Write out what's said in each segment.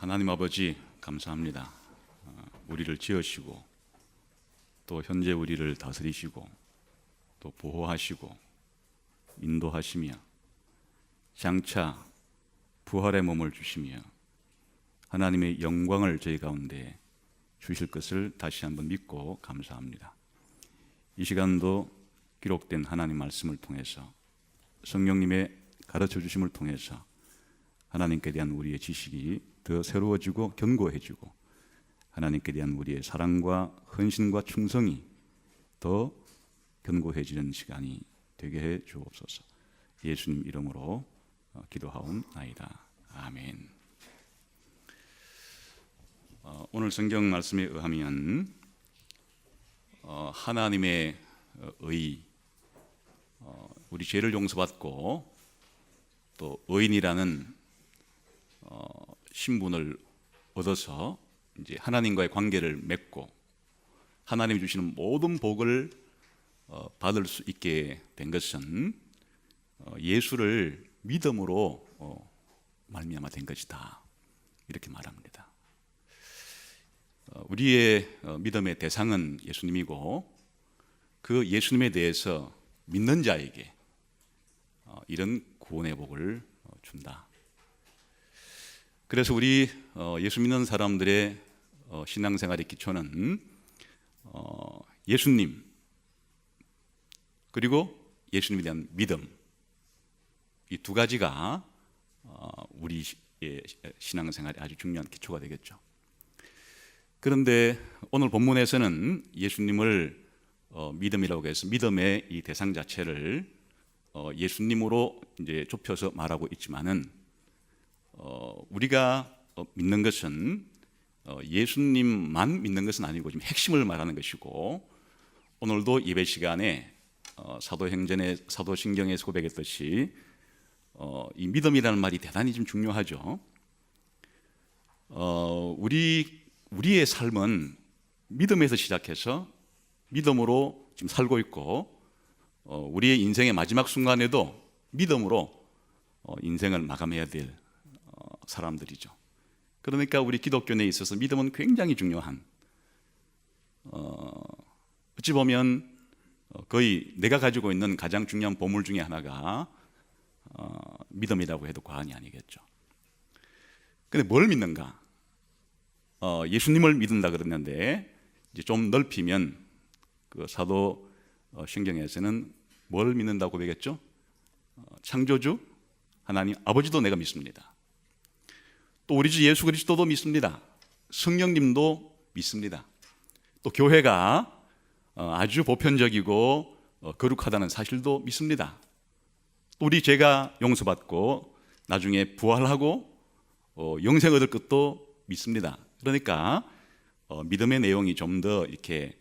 하나님 아버지 감사합니다. 우리를 지으시고 또 현재 우리를 다스리시고 또 보호하시고 인도하시며 장차 부활의 몸을 주시며 하나님의 영광을 저희 가운데 주실 것을 다시 한번 믿고 감사합니다. 이 시간도 기록된 하나님 말씀을 통해서 성령님의 가르쳐 주심을 통해서 하나님께 대한 우리의 지식이 더 새로워지고 견고해지고 하나님께 대한 우리의 사랑과 헌신과 충성이 더 견고해지는 시간이 되게 해 주옵소서. 예수님 이름으로 기도하옵나이다. 아멘. 오늘 성경 말씀에 의하면 하나님의 의, 우리 죄를 용서받고 또 의인이라는 신분을 얻어서 이제 하나님과의 관계를 맺고 하나님이 주시는 모든 복을 받을 수 있게 된 것은 예수를 믿음으로 말미암아 된 것이다, 이렇게 말합니다. 우리의 믿음의 대상은 예수님이고 그 예수님에 대해서 믿는 자에게 이런 구원의 복을 준다. 그래서 우리 예수 믿는 사람들의 신앙생활의 기초는 예수님 그리고 예수님에 대한 믿음, 이 두 가지가 우리의 신앙생활에 아주 중요한 기초가 되겠죠. 그런데 오늘 본문에서는 예수님을 믿음이라고 해서 믿음의 이 대상 자체를 예수님으로 이제 좁혀서 말하고 있지만은 우리가 믿는 것은 예수님만 믿는 것은 아니고 지금 핵심을 말하는 것이고, 오늘도 예배 시간에 사도신경에서 고백했듯이 이 믿음이라는 말이 대단히 좀 중요하죠. 우리의 삶은 믿음에서 시작해서 믿음으로 지금 살고 있고, 우리의 인생의 마지막 순간에도 믿음으로 인생을 마감해야 될 사람들이죠. 그러니까 우리 기독교인에 있어서 믿음은 굉장히 중요한, 어찌 보면 거의 내가 가지고 있는 가장 중요한 보물 중에 하나가 믿음이라고 해도 과언이 아니겠죠. 근데 뭘 믿는가? 예수님을 믿는다 그랬는데 이제 좀 넓히면 그 사도 신경에서는 뭘 믿는다고 고백했죠? 창조주 하나님 아버지도 내가 믿습니다. 또 우리 주 예수 그리스도도 믿습니다. 성령님도 믿습니다. 또 교회가 아주 보편적이고 거룩하다는 사실도 믿습니다. 또 우리 죄가 용서받고 나중에 부활하고 영생 얻을 것도 믿습니다. 그러니까 믿음의 내용이 좀 더 이렇게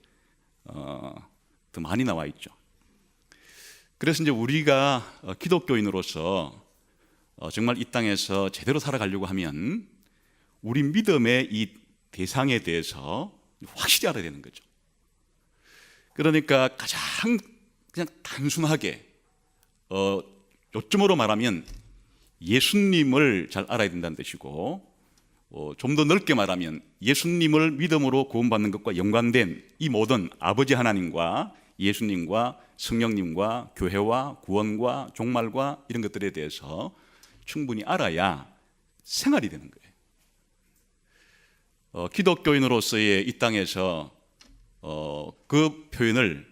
더 많이 나와 있죠. 그래서 이제 우리가 기독교인으로서 정말 이 땅에서 제대로 살아가려고 하면 우리 믿음의 이 대상에 대해서 확실히 알아야 되는 거죠. 그러니까 가장 그냥 단순하게 요점으로 말하면 예수님을 잘 알아야 된다는 뜻이고, 좀 더 넓게 말하면 예수님을 믿음으로 구원받는 것과 연관된 이 모든 아버지 하나님과 예수님과 성령님과 교회와 구원과 종말과 이런 것들에 대해서 충분히 알아야 생활이 되는 거예요. 기독교인으로서의 이 땅에서 그 표현을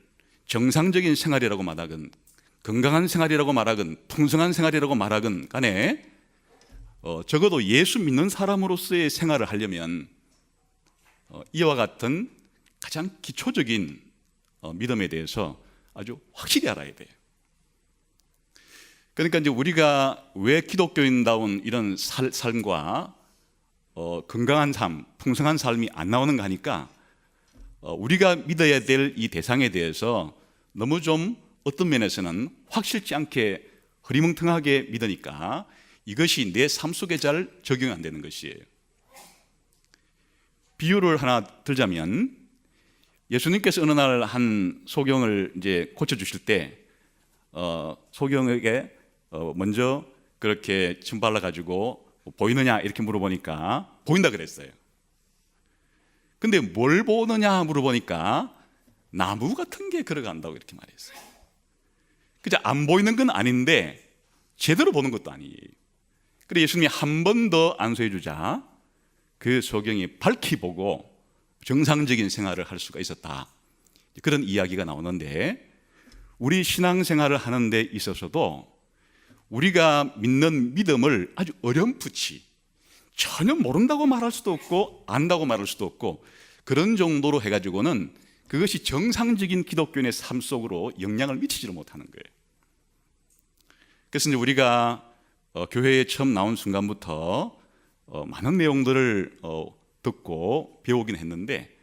정상적인 생활이라고 말하건 건강한 생활이라고 말하건 풍성한 생활이라고 말하건 간에 적어도 예수 믿는 사람으로서의 생활을 하려면 이와 같은 가장 기초적인 믿음에 대해서 아주 확실히 알아야 돼요. 그러니까 이제 우리가 왜 기독교인다운 이런 삶과 건강한 삶, 풍성한 삶이 안 나오는가 하니까 우리가 믿어야 될 이 대상에 대해서 너무 좀 어떤 면에서는 확실치 않게 흐리멍텅하게 믿으니까 이것이 내 삶 속에 잘 적용이 안 되는 것이에요. 비유를 하나 들자면 예수님께서 어느 날 한 소경을 이제 고쳐주실 때 소경에게 먼저 그렇게 침 발라가지고 보이느냐 이렇게 물어보니까 보인다 그랬어요. 근데 뭘 보느냐 물어보니까 나무 같은 게 걸어간다고 이렇게 말했어요. 그저 안 보이는 건 아닌데 제대로 보는 것도 아니에요. 그래서 예수님이 한 번 더 안수해 주자 그 소경이 밝히 보고 정상적인 생활을 할 수가 있었다. 그런 이야기가 나오는데, 우리 신앙생활을 하는 데 있어서도 우리가 믿는 믿음을 아주 어렴풋이 전혀 모른다고 말할 수도 없고 안다고 말할 수도 없고, 그런 정도로 해가지고는 그것이 정상적인 기독교인의 삶 속으로 영향을 미치지를 못하는 거예요. 그래서 이제 우리가 교회에 처음 나온 순간부터 많은 내용들을 듣고 배우긴 했는데,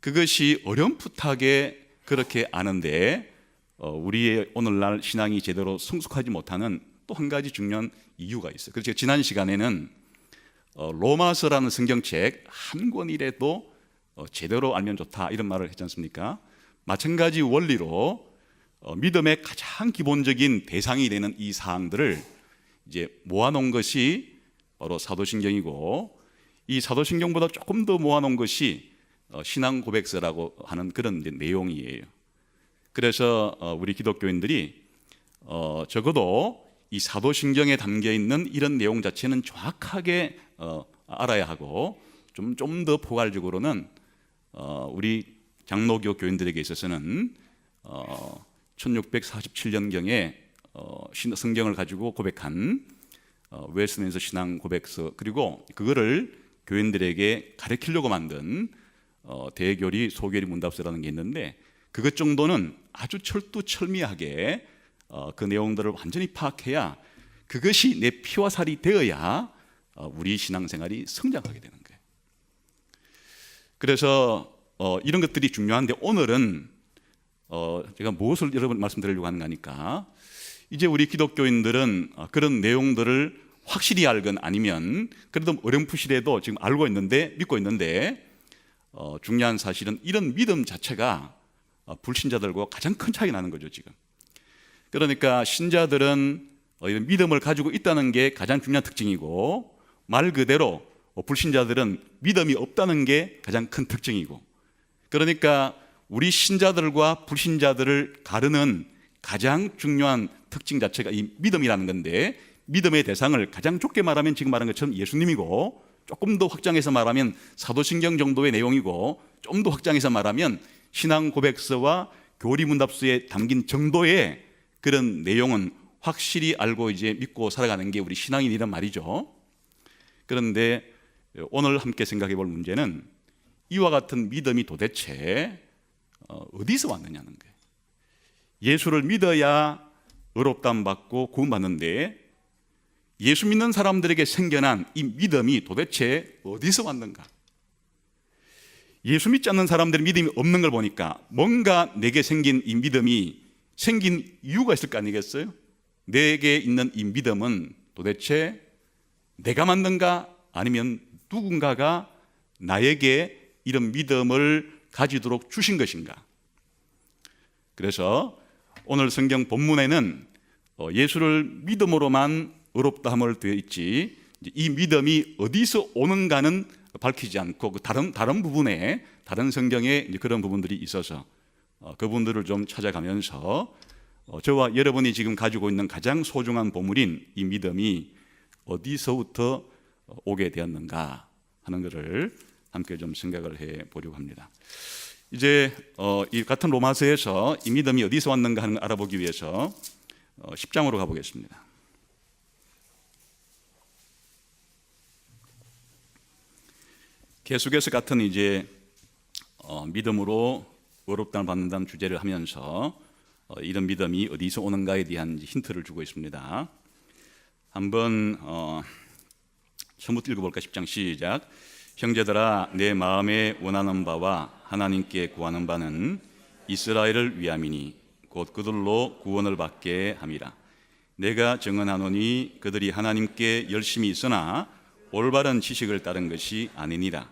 그것이 어렴풋하게 그렇게 아는데 우리의 오늘날 신앙이 제대로 성숙하지 못하는 또 한 가지 중요한 이유가 있어요. 그래서 제가 지난 시간에는 로마서라는 성경책 한 권이라도 제대로 알면 좋다 이런 말을 했지 않습니까? 마찬가지 원리로 믿음의 가장 기본적인 대상이 되는 이 사항들을 이제 모아놓은 것이 바로 사도신경이고, 이 사도신경보다 조금 더 모아놓은 것이 신앙 고백서라고 하는 그런 이제 내용이에요. 그래서 우리 기독교인들이 적어도 이 사도신경에 담겨 있는 이런 내용 자체는 정확하게 알아야 하고, 좀 더 포괄적으로는 우리 장로교 교인들에게 있어서는 1647년경에 성경을 가지고 고백한 웨스트민스터 신앙 고백서, 그리고 그거를 교인들에게 가르치려고 만든 대교리 소교리 문답서라는 게 있는데, 그것 정도는 아주 철두철미하게 그 내용들을 완전히 파악해야, 그것이 내 피와 살이 되어야 우리 신앙생활이 성장하게 되는 거예요. 그래서 이런 것들이 중요한데, 오늘은 제가 무엇을 여러분 말씀드리려고 하는 거니까, 이제 우리 기독교인들은 그런 내용들을 확실히 알건 아니면 그래도 어렴풋이라도 지금 알고 있는데, 믿고 있는데, 중요한 사실은 이런 믿음 자체가 불신자들과 가장 큰 차이가 나는 거죠 지금. 그러니까 신자들은 이런 믿음을 가지고 있다는 게 가장 중요한 특징이고, 말 그대로 불신자들은 믿음이 없다는 게 가장 큰 특징이고, 그러니까 우리 신자들과 불신자들을 가르는 가장 중요한 특징 자체가 이 믿음이라는 건데, 믿음의 대상을 가장 좁게 말하면 지금 말한 것처럼 예수님이고, 조금 더 확장해서 말하면 사도신경 정도의 내용이고, 좀 더 확장해서 말하면 신앙 고백서와 교리 문답서에 담긴 정도의 그런 내용은 확실히 알고 이제 믿고 살아가는 게 우리 신앙인이란 말이죠. 그런데 오늘 함께 생각해 볼 문제는 이와 같은 믿음이 도대체 어디서 왔느냐는 거예요. 예수를 믿어야 의롭다함 받고 구원받는데, 예수 믿는 사람들에게 생겨난 이 믿음이 도대체 어디서 왔는가? 예수 믿지 않는 사람들의 믿음이 없는 걸 보니까 뭔가 내게 생긴 이 믿음이 생긴 이유가 있을 거 아니겠어요? 내게 있는 이 믿음은 도대체 내가 만든가, 아니면 누군가가 나에게 이런 믿음을 가지도록 주신 것인가? 그래서 오늘 성경 본문에는 예수를 믿음으로만 의롭다함을 되어 있지, 이 믿음이 어디서 오는가는 밝히지 않고, 그 다른 부분에, 다른 성경에 그런 부분들이 있어서 그분들을 좀 찾아가면서 저와 여러분이 지금 가지고 있는 가장 소중한 보물인 이 믿음이 어디서부터 오게 되었는가 하는 것을 함께 좀 생각을 해 보려고 합니다. 이제 이 같은 로마서에서 이 믿음이 어디서 왔는가 하는 걸 알아보기 위해서 10장으로 가보겠습니다. 계속해서 같은 이제 믿음으로 의롭다함을 받는다는 주제를 하면서 이런 믿음이 어디서 오는가에 대한 힌트를 주고 있습니다. 한번 처음부터 읽어볼까? 10장 시작. 형제들아, 내 마음에 원하는 바와 하나님께 구하는 바는 이스라엘을 위함이니 곧 그들로 구원을 받게 함이라. 내가 증언하노니 그들이 하나님께 열심히 있으나 올바른 지식을 따른 것이 아니니라.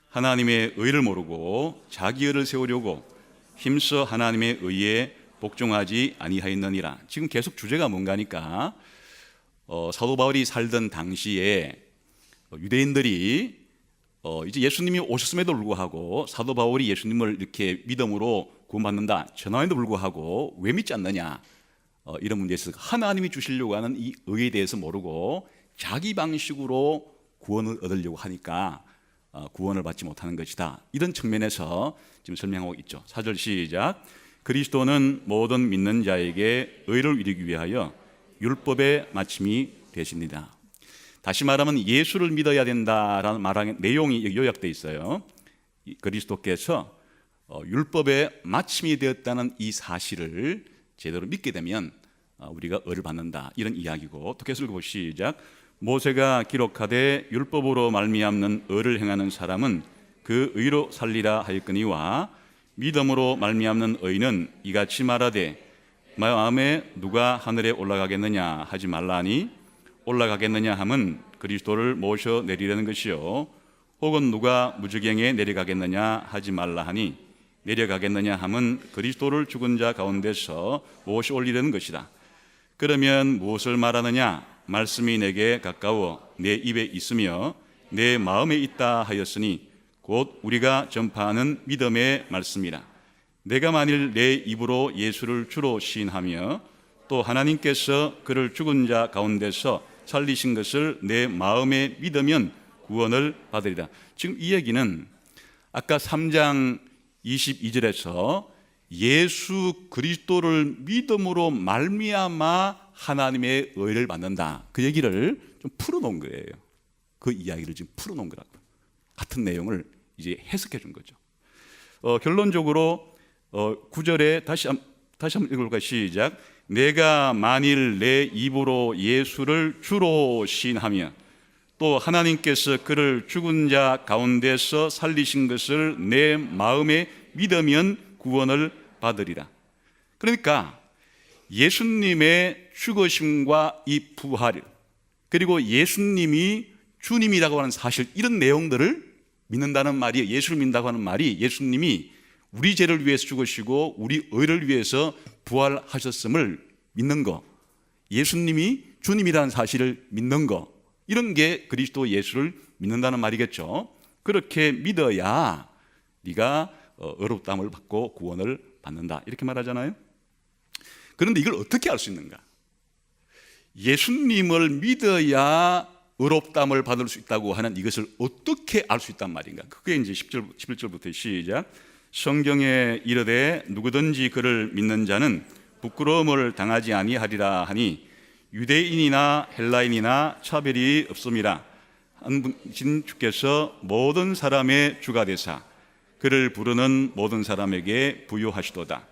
하나님의 의를 모르고 자기 의를 세우려고 힘써 하나님의 의에 복종하지 아니하였느니라. 지금 계속 주제가 뭔가니까 사도 바울이 살던 당시에 유대인들이 이제 예수님이 오셨음에도 불구하고 사도 바울이 예수님을 이렇게 믿음으로 구원받는다 전함에도 불구하고 왜 믿지 않느냐, 이런 문제에 있어서 하나님이 주시려고 하는 이 의에 대해서 모르고 자기 방식으로 구원을 얻으려고 하니까 구원을 받지 못하는 것이다. 이런 측면에서 지금 설명하고 있죠. 4절 시작. 그리스도는 모든 믿는 자에게 의를 이루기 위하여 율법의 마침이 되십니다. 다시 말하면 예수를 믿어야 된다라는 말하는 내용이 요약되어 있어요. 그리스도께서 율법의 마침이 되었다는 이 사실을 제대로 믿게 되면 우리가 의를 받는다, 이런 이야기고, 또 계속 읽어보시죠. 시작. 모세가 기록하되 율법으로 말미암는 의를 행하는 사람은 그 의로 살리라 하였거니와 믿음으로 말미암는 의는 이같이 말하되 마음에 누가 하늘에 올라가겠느냐 하지 말라니 올라가겠느냐 함은 그리스도를 모셔 내리려는 것이요 혹은 누가 무저갱에 내려가겠느냐 하지 말라 하니 내려가겠느냐 함은 그리스도를 죽은 자 가운데서 모셔 올리려는 것이다. 그러면 무엇을 말하느냐? 말씀이 내게 가까워 내 입에 있으며 내 마음에 있다 하였으니 곧 우리가 전파하는 믿음의 말씀이라. 내가 만일 내 입으로 예수를 주로 시인하며 또 하나님께서 그를 죽은 자 가운데서 살리신 것을 내 마음에 믿으면 구원을 받으리라. 지금 이 얘기는 아까 3장 22절에서 예수 그리스도를 믿음으로 말미암아 하나님의 의를 받는다, 그 얘기를 좀 풀어놓은 거예요. 그 이야기를 지금 풀어놓은 거라고. 같은 내용을 이제 해석해 준 거죠. 결론적으로 9절에 다시 한번 읽어볼까요? 시작. 내가 만일 내 입으로 예수를 주로 시인하며 또 하나님께서 그를 죽은 자 가운데서 살리신 것을 내 마음에 믿으면 구원을 받으리라. 그러니까 예수님의 죽으심과 이 부활, 그리고 예수님이 주님이라고 하는 사실, 이런 내용들을 믿는다는 말이, 예수를 믿는다고 하는 말이 예수님이 우리 죄를 위해서 죽으시고 우리 의를 위해서 부활하셨음을 믿는 거, 예수님이 주님이라는 사실을 믿는 거, 이런 게 그리스도 예수를 믿는다는 말이겠죠. 그렇게 믿어야 네가 의롭다함을 받고 구원을 받는다, 이렇게 말하잖아요. 그런데 이걸 어떻게 알 수 있는가? 예수님을 믿어야 의롭다함을 받을 수 있다고 하는 이것을 어떻게 알 수 있단 말인가? 그게 이제 11절부터 시작. 성경에 이르되 누구든지 그를 믿는 자는 부끄러움을 당하지 아니하리라 하니 유대인이나 헬라인이나 차별이 없음이라. 한 분신 주께서 모든 사람의 주가 되사 그를 부르는 모든 사람에게 부요하시도다.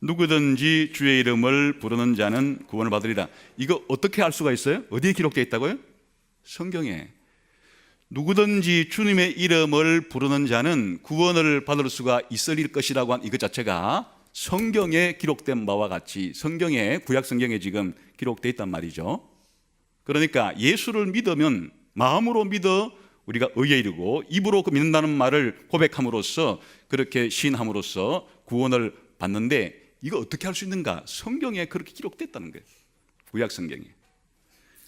누구든지 주의 이름을 부르는 자는 구원을 받으리라. 이거 어떻게 알 수가 있어요? 어디에 기록되어 있다고요? 성경에. 누구든지 주님의 이름을 부르는 자는 구원을 받을 수가 있을 것이라고 한 이것 자체가 성경에 기록된 바와 같이 성경에, 구약 성경에 지금 기록되어 있단 말이죠. 그러니까 예수를 믿으면 마음으로 믿어 우리가 의에 이르고 입으로 그 믿는다는 말을 고백함으로써, 그렇게 시인함으로써 구원을 받는데, 이거 어떻게 할 수 있는가? 성경에 그렇게 기록됐다는 거예요. 구약 성경에.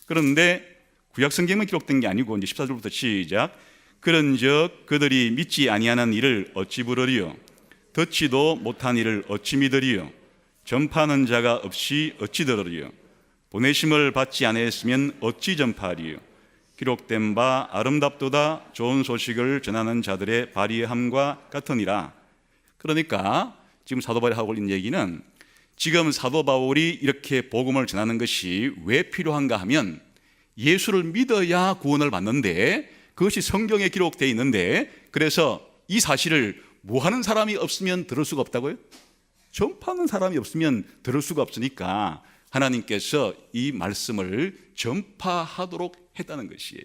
그런데 구약 성경만 기록된 게 아니고 이제 14절부터 시작. 그런즉 그들이 믿지 아니하는 일을 어찌 부르리요? 듣지도 못한 일을 어찌 믿으리요? 전파하는 자가 없이 어찌 들으리요? 보내심을 받지 아니했으면 어찌 전파하리요? 기록된 바 아름답도다 좋은 소식을 전하는 자들의 발의함과 같으니라. 그러니까 지금 사도 바울이 하고 있는 얘기는, 지금 사도 바울이 이렇게 복음을 전하는 것이 왜 필요한가 하면 예수를 믿어야 구원을 받는데, 그것이 성경에 기록되어 있는데, 그래서 이 사실을 뭐하는 사람이 없으면 들을 수가 없다고요? 전파하는 사람이 없으면 들을 수가 없으니까 하나님께서 이 말씀을 전파하도록 했다는 것이에요.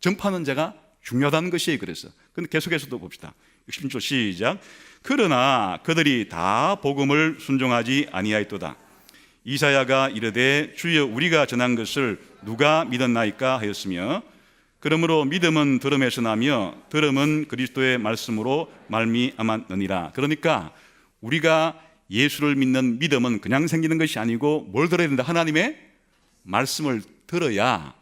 전파하는 자가 중요하다는 것이에요. 그래서 근데 계속해서도 봅시다. 16절 시작. 그러나 그들이 다 복음을 순종하지 아니하였도다. 이사야가 이르되 주여 우리가 전한 것을 누가 믿었나이까 하였으며, 그러므로 믿음은 들음에서 나며 들음은 그리스도의 말씀으로 말미암았느니라. 그러니까 우리가 예수를 믿는 믿음은 그냥 생기는 것이 아니고 뭘 들어야 된다? 하나님의 말씀을 들어야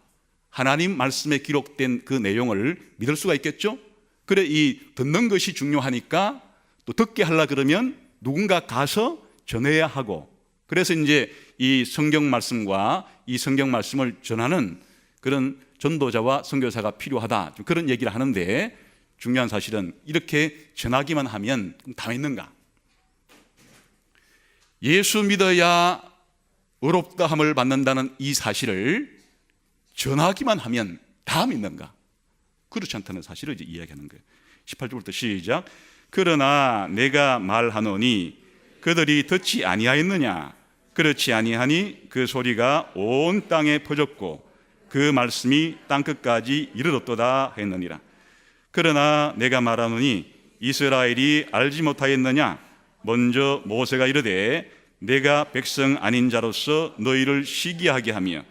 하나님 말씀에 기록된 그 내용을 믿을 수가 있겠죠? 그래, 이 듣는 것이 중요하니까 또 듣게 하려 그러면 누군가 가서 전해야 하고, 그래서 이제 이 성경 말씀과 이 성경 말씀을 전하는 그런 전도자와 선교사가 필요하다, 그런 얘기를 하는데, 중요한 사실은 이렇게 전하기만 하면 다 믿는가? 예수 믿어야 의롭다함을 받는다는 이 사실을 전하기만 하면 다 믿는가? 그렇지 않다는 사실을 이제 이야기하는 거예요. 18절부터 시작. 그러나 내가 말하노니 그들이 듣지 아니하였느냐? 그렇지 아니하니 그 소리가 온 땅에 퍼졌고 그 말씀이 땅끝까지 이르렀도다 했느니라. 그러나 내가 말하노니 이스라엘이 알지 못하였느냐? 먼저 모세가 이르되 내가 백성 아닌 자로서 너희를 시기하게 하며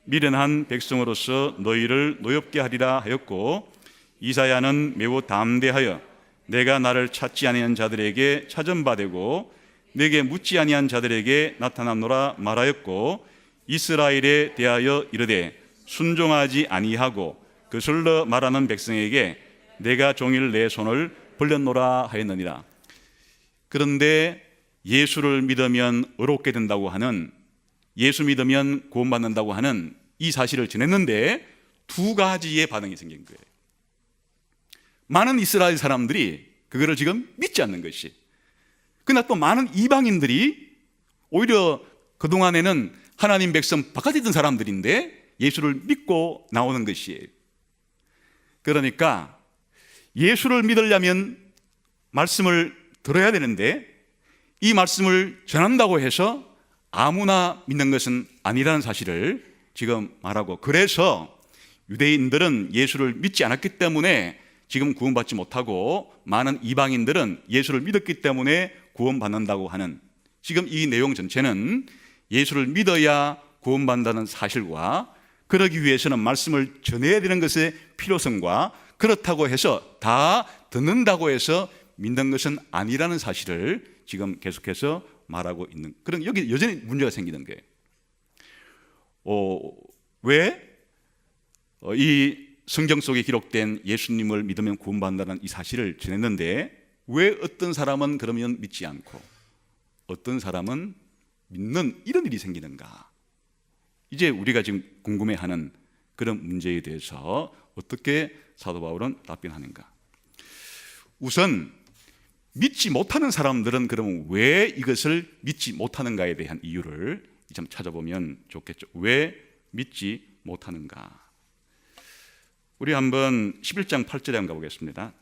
미련한 백성으로서 너희를 노엽게 하리라 하였고, 이사야는 매우 담대하여 내가 나를 찾지 아니한 자들에게 찾은 바 되고 내게 묻지 아니한 자들에게 나타났노라 말하였고, 이스라엘에 대하여 이르되 순종하지 아니하고 그슬러 말하는 백성에게 내가 종일 내 손을 벌렸노라 하였느니라. 그런데 예수를 믿으면 의롭게 된다고 하는, 예수 믿으면 구원받는다고 하는 이 사실을 전했는데 두 가지의 반응이 생긴 거예요. 많은 이스라엘 사람들이 그거를 지금 믿지 않는 것이, 그러나 또 많은 이방인들이 오히려 그동안에는 하나님 백성 바깥에 있던 사람들인데 예수를 믿고 나오는 것이에요. 그러니까 예수를 믿으려면 말씀을 들어야 되는데 이 말씀을 전한다고 해서 아무나 믿는 것은 아니라는 사실을 지금 말하고, 그래서 유대인들은 예수를 믿지 않았기 때문에 지금 구원받지 못하고 많은 이방인들은 예수를 믿었기 때문에 구원받는다고 하는, 지금 이 내용 전체는 예수를 믿어야 구원받는다는 사실과 그러기 위해서는 말씀을 전해야 되는 것의 필요성과 그렇다고 해서 다 듣는다고 해서 믿는 것은 아니라는 사실을 지금 계속해서 말하고 있는, 그런, 여기 여전히 문제가 생기는 거예요. 왜 이 성경 속에 기록된 예수님을 믿으면 구원받는다는 이 사실을 전했는데 왜 어떤 사람은 그러면 믿지 않고 어떤 사람은 믿는 이런 일이 생기는가? 이제 우리가 지금 궁금해하는 그런 문제에 대해서 어떻게 사도 바울은 답변하는가? 우선 믿지 못하는 사람들은 그러면 왜 이것을 믿지 못하는가에 대한 이유를 좀 찾아보면 좋겠죠. 왜 믿지 못하는가? 우리 한번 11장 8절에 한번 가보겠습니다.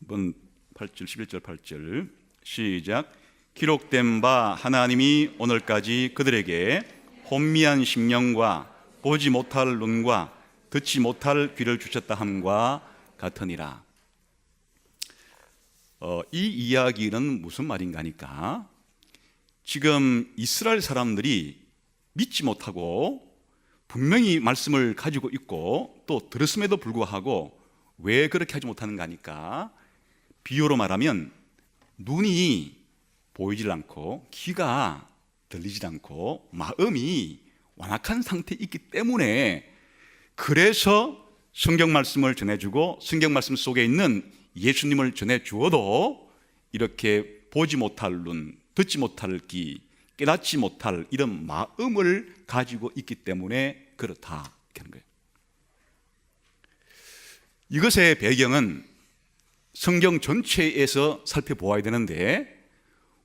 한번 8절, 11절 8절 시작. 기록된 바 하나님이 오늘까지 그들에게 혼미한 심령과 보지 못할 눈과 듣지 못할 귀를 주셨다 함과 같으니라. 이 이야기는 무슨 말인가 하니까, 지금 이스라엘 사람들이 믿지 못하고 분명히 말씀을 가지고 있고 또 들었음에도 불구하고 왜 그렇게 하지 못하는가 하니까, 비유로 말하면 눈이 보이질 않고 귀가 들리질 않고 마음이 완악한 상태에 있기 때문에, 그래서 성경 말씀을 전해주고 성경 말씀 속에 있는 예수님을 전해주어도 이렇게 보지 못할 눈, 듣지 못할 귀, 깨닫지 못할 이런 마음을 가지고 있기 때문에 그렇다, 이렇게 하는 거예요. 이것의 배경은 성경 전체에서 살펴보아야 되는데,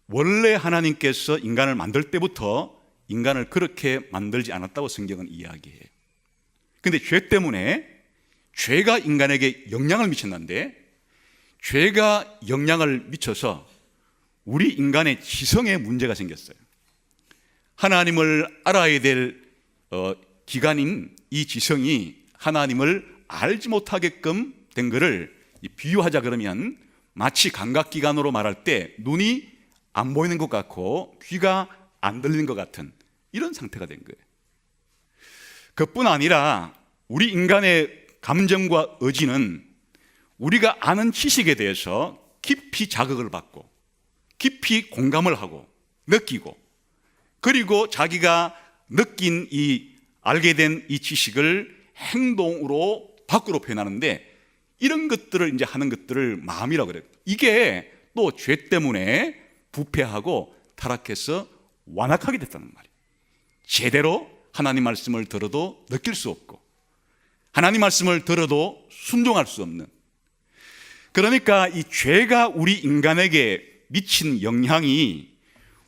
원래 하나님께서 인간을 만들 때부터 인간을 그렇게 만들지 않았다고 성경은 이야기해요. 그런데 죄 때문에, 죄가 인간에게 영향을 미쳤는데, 죄가 영향을 미쳐서 우리 인간의 지성에 문제가 생겼어요. 하나님을 알아야 될 기관인 이 지성이 하나님을 알지 못하게끔 된 것을 비유하자 그러면, 마치 감각기관으로 말할 때 눈이 안 보이는 것 같고 귀가 안 들리는 것 같은 이런 상태가 된 거예요. 그뿐 아니라 우리 인간의 감정과 의지는 우리가 아는 지식에 대해서 깊이 자극을 받고 깊이 공감을 하고 느끼고, 그리고 자기가 느낀 알게 된 이 지식을 행동으로 밖으로 표현하는데, 이런 것들을 이제 하는 것들을 마음이라고 그래요. 이게 또 죄 때문에 부패하고 타락해서 완악하게 됐다는 말이에요. 제대로 하나님 말씀을 들어도 느낄 수 없고, 하나님 말씀을 들어도 순종할 수 없는, 그러니까 이 죄가 우리 인간에게 미친 영향이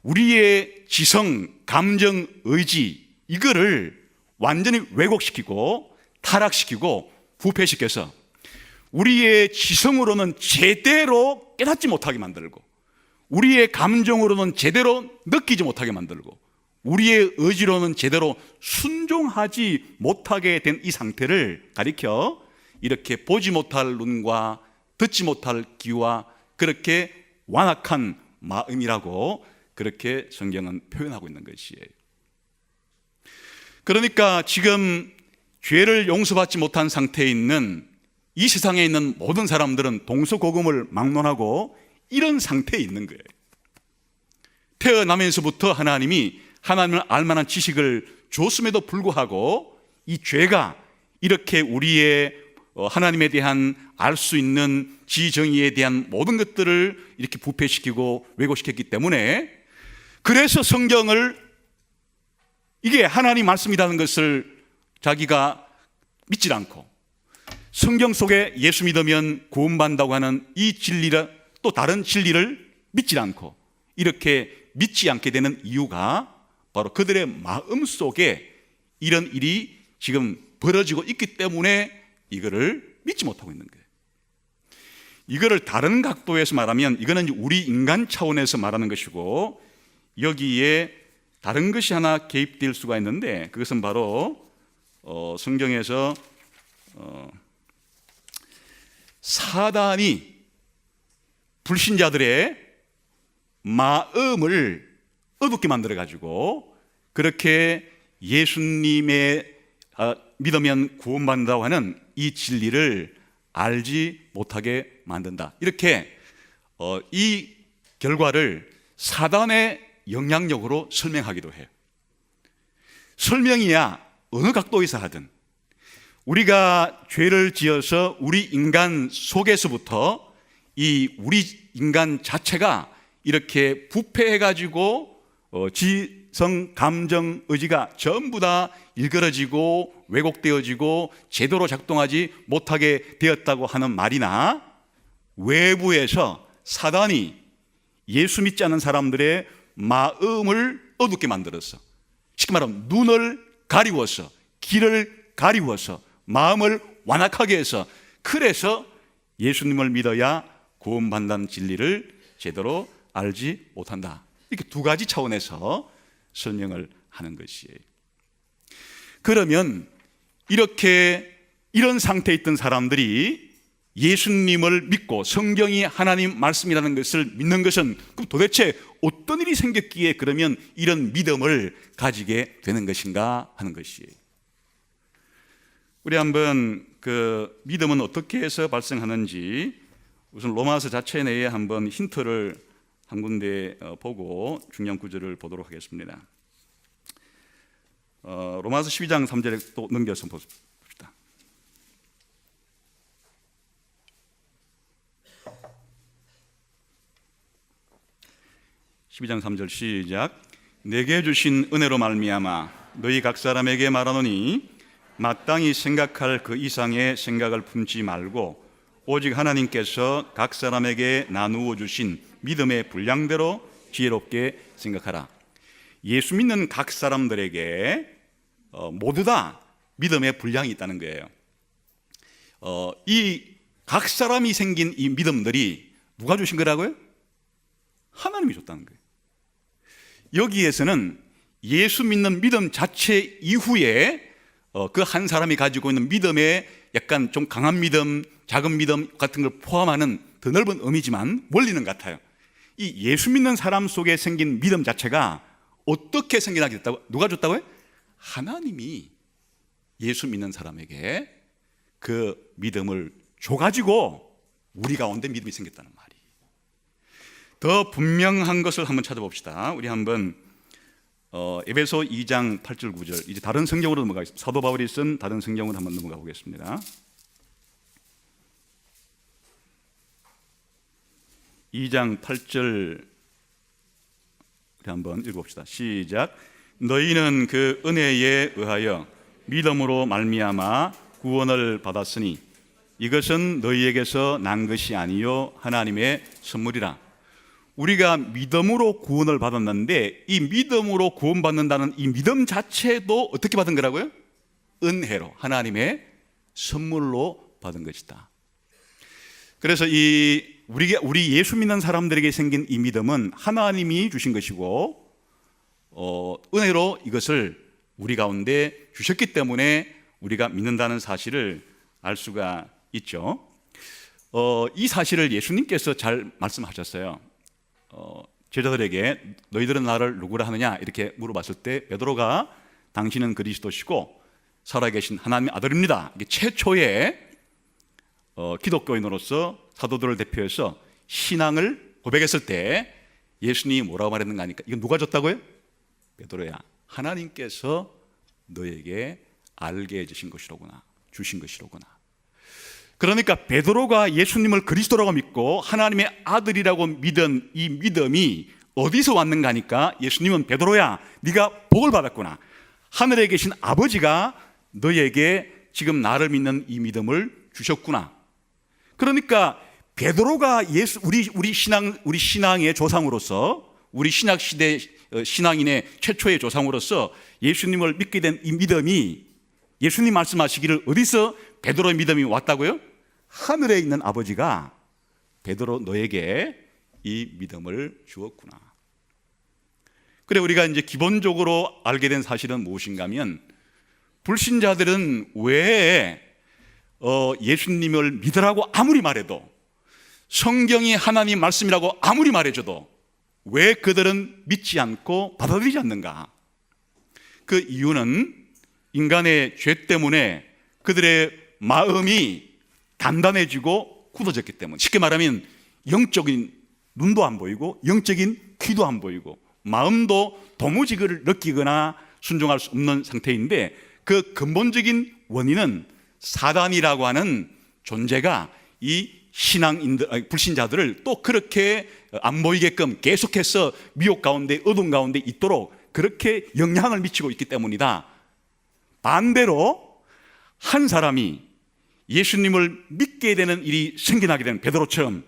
우리의 지성, 감정, 의지, 이거를 완전히 왜곡시키고 타락시키고 부패시켜서 우리의 지성으로는 제대로 깨닫지 못하게 만들고, 우리의 감정으로는 제대로 느끼지 못하게 만들고, 우리의 의지로는 제대로 순종하지 못하게 된 이 상태를 가리켜 이렇게 보지 못할 눈과 듣지 못할 귀와 그렇게 완악한 마음이라고 그렇게 성경은 표현하고 있는 것이에요. 그러니까 지금 죄를 용서받지 못한 상태에 있는 이 세상에 있는 모든 사람들은 동서고금을 막론하고 이런 상태에 있는 거예요. 태어나면서부터 하나님이 하나님을 알만한 지식을 줬음에도 불구하고 이 죄가 이렇게 우리의 하나님에 대한 알 수 있는 지정의에 대한 모든 것들을 이렇게 부패시키고 왜곡시켰기 때문에, 그래서 성경을, 이게 하나님 말씀이라는 것을 자기가 믿지 않고 성경 속에 예수 믿으면 구원받는다고 하는 이 진리를, 또 다른 진리를 믿지 않고 이렇게 믿지 않게 되는 이유가 바로 그들의 마음 속에 이런 일이 지금 벌어지고 있기 때문에 이거를 믿지 못하고 있는 거예요. 이거를 다른 각도에서 말하면 이거는 우리 인간 차원에서 말하는 것이고, 여기에 다른 것이 하나 개입될 수가 있는데, 그것은 바로 성경에서 사단이 불신자들의 마음을 어둡게 만들어 가지고 그렇게 예수님의 믿으면 구원받는다고 하는 이 진리를 알지 못하게 만든다. 이렇게 이 결과를 사단의 영향력으로 설명하기도 해요. 설명이야 어느 각도에서 하든 우리가 죄를 지어서 우리 인간 속에서부터 이 우리 인간 자체가 이렇게 부패해가지고 지성, 감정, 의지가 전부 다 일그러지고 왜곡되어지고 제대로 작동하지 못하게 되었다고 하는 말이나, 외부에서 사단이 예수 믿지 않는 사람들의 마음을 어둡게 만들어서, 쉽게 말하면 눈을 가리워서, 귀를 가리워서, 마음을 완악하게 해서, 그래서 예수님을 믿어야 구원받는다는 진리를 제대로 알지 못한다. 이렇게 두 가지 차원에서 설명을 하는 것이에요. 그러면 이런 상태에 있던 사람들이 예수님을 믿고 성경이 하나님 말씀이라는 것을 믿는 것은, 그럼 도대체 어떤 일이 생겼기에 그러면 이런 믿음을 가지게 되는 것인가 하는 것이에요. 우리 한번 그 믿음은 어떻게 해서 발생하는지 우선 로마서 자체 내에 한번 힌트를 한 군데 보고 중요한 구절을 보도록 하겠습니다. 로마서 12장 3절에 또 넘겨서 봅시다. (12장 3절) 시작. 내게 주신 은혜로 말미암아 너희 각 사람에게 말하노니 마땅히 생각할 그 이상의 생각을 품지 말고 오직 하나님께서 각 사람에게 나누어 주신 믿음의 분량대로 지혜롭게 생각하라. 예수 믿는 각 사람들에게 모두 다 믿음의 분량이 있다는 거예요. 이 각 사람이 생긴 이 믿음들이 누가 주신 거라고요? 하나님이 줬다는 거예요. 여기에서는 예수 믿는 믿음 자체 이후에 그 한 사람이 가지고 있는 믿음의 약간 좀 강한 믿음, 작은 믿음 같은 걸 포함하는 더 넓은 의미지만 원리는 같아요. 이 예수 믿는 사람 속에 생긴 믿음 자체가 어떻게 생겨나게 됐다고? 누가 줬다고요? 하나님이 예수 믿는 사람에게 그 믿음을 줘가지고 우리 가운데 믿음이 생겼다는 말이. 더 분명한 것을 한번 찾아봅시다. 우리 한번 에베소 2장 8절 9절, 이제 다른 성경으로 넘어가겠습니다. 사도 바울이 쓴 다른 성경으로 한번 넘어가 보겠습니다. 2장 8절 우리 한번 읽어봅시다. 시작. 너희는 그 은혜에 의하여 믿음으로 말미암아 구원을 받았으니 이것은 너희에게서 난 것이 아니요 하나님의 선물이라. 우리가 믿음으로 구원을 받았는데 이 믿음으로 구원받는다는 이 믿음 자체도 어떻게 받은 거라고요? 은혜로, 하나님의 선물로 받은 것이다. 그래서 우리 예수 믿는 사람들에게 생긴 이 믿음은 하나님이 주신 것이고 은혜로 이것을 우리 가운데 주셨기 때문에 우리가 믿는다는 사실을 알 수가 있죠. 이 사실을 예수님께서 잘 말씀하셨어요. 제자들에게 너희들은 나를 누구라 하느냐 이렇게 물어봤을 때 베드로가 당신은 그리스도시고 살아계신 하나님의 아들입니다. 이게 최초의 기독교인으로서 사도들을 대표해서 신앙을 고백했을 때 예수님이 뭐라고 말했는가 하니까 이건 누가 줬다고요? 베드로야, 하나님께서 너에게 알게 해주신 것이로구나, 주신 것이로구나. 그러니까 베드로가 예수님을 그리스도라고 믿고 하나님의 아들이라고 믿은 이 믿음이 어디서 왔는가 하니까 예수님은 베드로야, 네가 복을 받았구나. 하늘에 계신 아버지가 너에게 지금 나를 믿는 이 믿음을 주셨구나. 그러니까 베드로가 우리 신앙의 조상으로서, 우리 신약 시대 신앙인의 최초의 조상으로서 예수님을 믿게 된 이 믿음이, 예수님 말씀하시기를 어디서 베드로의 믿음이 왔다고요? 하늘에 있는 아버지가 베드로 너에게 이 믿음을 주었구나. 그래, 우리가 이제 기본적으로 알게 된 사실은 무엇인가 하면, 불신자들은 왜 예수님을 믿으라고 아무리 말해도, 성경이 하나님 말씀이라고 아무리 말해줘도 왜 그들은 믿지 않고 받아들이지 않는가? 그 이유는 인간의 죄 때문에 그들의 마음이 단단해지고 굳어졌기 때문. 쉽게 말하면 영적인 눈도 안 보이고 영적인 귀도 안 보이고 마음도 도무지 그를 느끼거나 순종할 수 없는 상태인데, 그 근본적인 원인은 사단이라고 하는 존재가 이 불신자들을 또 그렇게 안 보이게끔 계속해서 미혹 가운데, 어둠 가운데 있도록 그렇게 영향을 미치고 있기 때문이다. 반대로 한 사람이 예수님을 믿게 되는 일이 생겨나게 되는 베드로처럼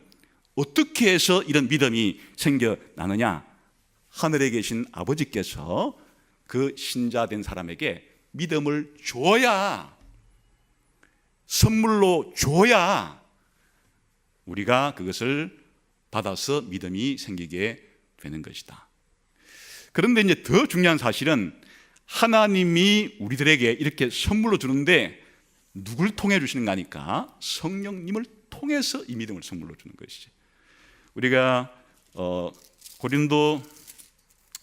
어떻게 해서 이런 믿음이 생겨나느냐? 하늘에 계신 아버지께서 그 신자된 사람에게 믿음을 줘야, 선물로 줘야 우리가 그것을 받아서 믿음이 생기게 되는 것이다. 그런데 이제 더 중요한 사실은 하나님이 우리들에게 이렇게 선물로 주는데 누굴 통해 주시는가 하니까 성령님을 통해서 이 믿음을 선물로 주는 것이지. 우리가 고린도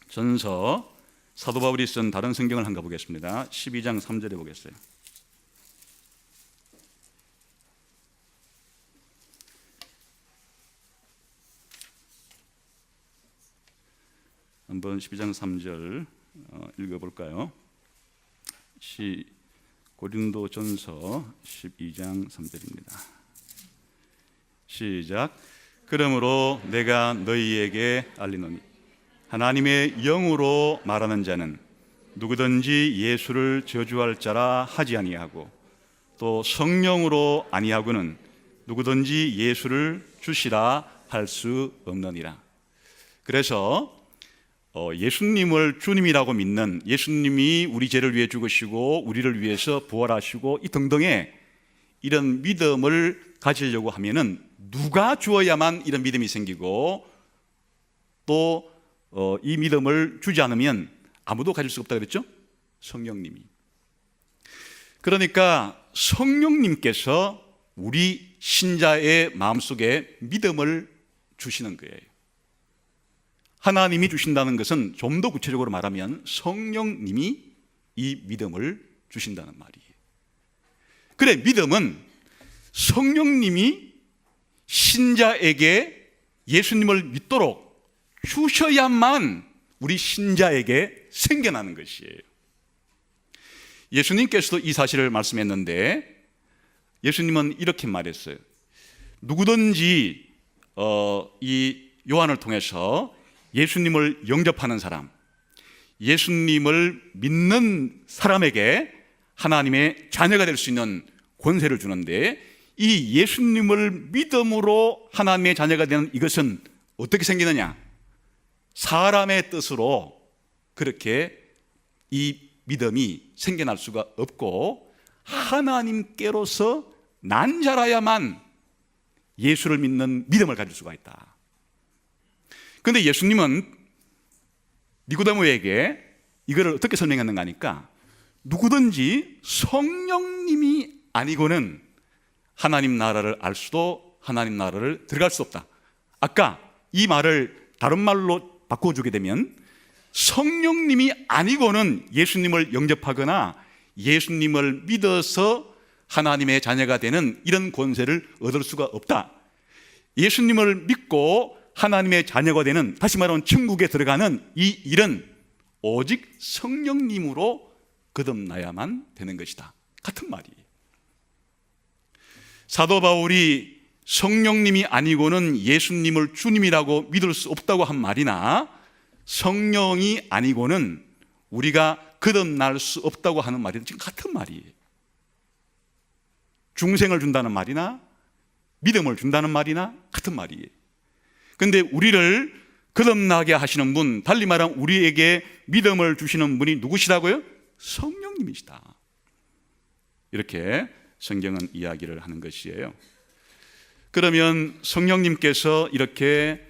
전서 사도 바울이 쓴 다른 성경을 한번 보겠습니다. 12장 3절에 보겠어요. 한번 12장 3절 읽어볼까요? 고린도 전서 12장 3절입니다. 시작. 그러므로 내가 너희에게 알리노니 하나님의 영으로 말하는 자는 누구든지 예수를 저주할 자라 하지 아니하고, 또 성령으로 아니하고는 누구든지 예수를 주시라 할 수 없느니라. 그래서 예수님을 주님이라고 믿는, 예수님이 우리 죄를 위해 죽으시고 우리를 위해서 부활하시고 이 등등의 이런 믿음을 가지려고 하면은 누가 주어야만 이런 믿음이 생기고, 또 이 믿음을 주지 않으면 아무도 가질 수가 없다 그랬죠? 성령님이. 그러니까 성령님께서 우리 신자의 마음속에 믿음을 주시는 거예요. 하나님이 주신다는 것은 좀 더 구체적으로 말하면 성령님이 이 믿음을 주신다는 말이에요. 그래, 믿음은 성령님이 신자에게 예수님을 믿도록 주셔야만 우리 신자에게 생겨나는 것이에요. 예수님께서도 이 사실을 말씀했는데 예수님은 이렇게 말했어요. 누구든지 이 요한을 통해서 예수님을 영접하는 사람, 예수님을 믿는 사람에게 하나님의 자녀가 될 수 있는 권세를 주는데, 이 예수님을 믿음으로 하나님의 자녀가 되는 이것은 어떻게 생기느냐? 사람의 뜻으로 그렇게 이 믿음이 생겨날 수가 없고, 하나님께로서 난 자라야만 예수를 믿는 믿음을 가질 수가 있다. 그런데 예수님은 니고데모에게 이거를 어떻게 설명했는가 하니까, 누구든지 성령님이 아니고는 하나님 나라를 알 수도 하나님 나라를 들어갈 수 없다. 아까 이 말을 다른 말로 바꿔주게 되면, 성령님이 아니고는 예수님을 영접하거나 예수님을 믿어서 하나님의 자녀가 되는 이런 권세를 얻을 수가 없다. 예수님을 믿고 하나님의 자녀가 되는, 다시 말하면 천국에 들어가는 이 일은 오직 성령님으로 거듭나야만 되는 것이다. 같은 말이에요. 사도 바울이 성령님이 아니고는 예수님을 주님이라고 믿을 수 없다고 한 말이나, 성령이 아니고는 우리가 거듭날 수 없다고 하는 말이 지금 같은 말이에요. 중생을 준다는 말이나 믿음을 준다는 말이나 같은 말이에요. 그런데 우리를 거듭나게 하시는 분, 달리 말하면 우리에게 믿음을 주시는 분이 누구시라고요? 성령님이시다. 이렇게 성경은 이야기를 하는 것이에요. 그러면 성령님께서 이렇게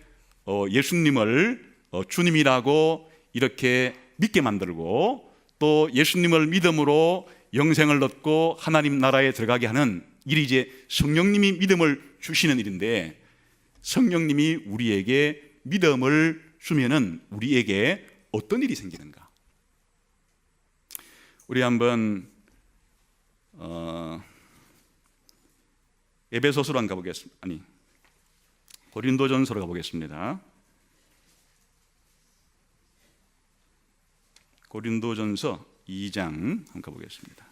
예수님을 주님이라고 이렇게 믿게 만들고, 또 예수님을 믿음으로 영생을 얻고 하나님 나라에 들어가게 하는 일이 이제 성령님이 믿음을 주시는 일인데, 성령님이 우리에게 믿음을 주면은 우리에게 어떤 일이 생기는가? 우리 한번 에베소서로 한번 가보겠습니다. 아니, 고린도전서로 가보겠습니다. 고린도전서 2장 한번 가보겠습니다.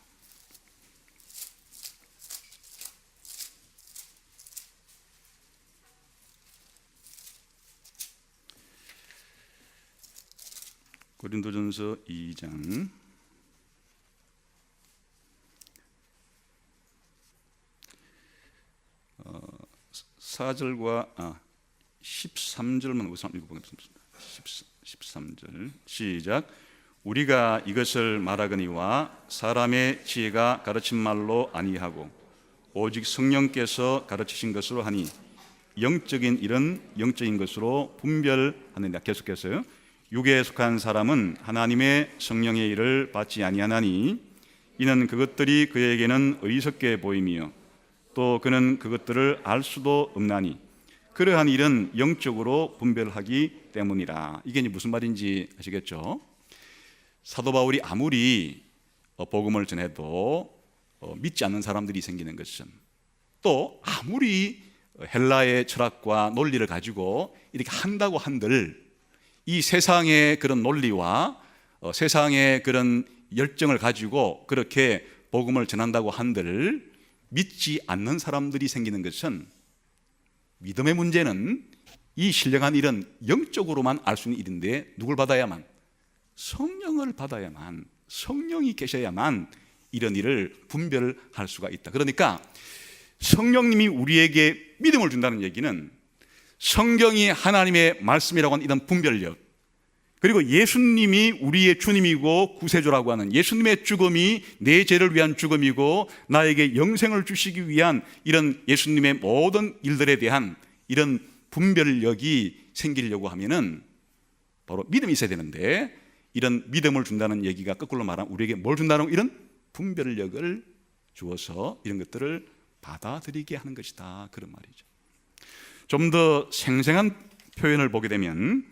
고린도전서 2장 4절과 13절만 우선 읽어보겠습니다. 13절 시작. 우리가 이것을 말하거니와 사람의 지혜가 가르친 말로 아니하고 오직 성령께서 가르치신 것으로 하니 영적인 일은 영적인 것으로 분별하느니라. 계속해서요. 육에 속한 사람은 하나님의 성령의 일을 받지 아니하나니 이는 그것들이 그에게는 어리석게 보이며 또 그는 그것들을 알 수도 없나니 그러한 일은 영적으로 분별하기 때문이라. 이게 무슨 말인지 아시겠죠? 사도 바울이 아무리 복음을 전해도 믿지 않는 사람들이 생기는 것은, 또 아무리 헬라의 철학과 논리를 가지고 이렇게 한다고 한들 이 세상의 그런 논리와 세상의 그런 열정을 가지고 그렇게 복음을 전한다고 한들 믿지 않는 사람들이 생기는 것은, 믿음의 문제는 이 신령한 일은 영적으로만 알 수 있는 일인데 누굴 받아야만? 성령을 받아야만, 성령이 계셔야만 이런 일을 분별할 수가 있다. 그러니까 성령님이 우리에게 믿음을 준다는 얘기는 성경이 하나님의 말씀이라고 하는 이런 분별력, 그리고 예수님이 우리의 주님이고 구세주라고 하는 예수님의 죽음이 내 죄를 위한 죽음이고 나에게 영생을 주시기 위한 이런 예수님의 모든 일들에 대한 이런 분별력이 생기려고 하면은 바로 믿음이 있어야 되는데, 이런 믿음을 준다는 얘기가 거꾸로 말하면 우리에게 뭘 준다는, 이런 분별력을 주어서 이런 것들을 받아들이게 하는 것이다, 그런 말이죠. 좀 더 생생한 표현을 보게 되면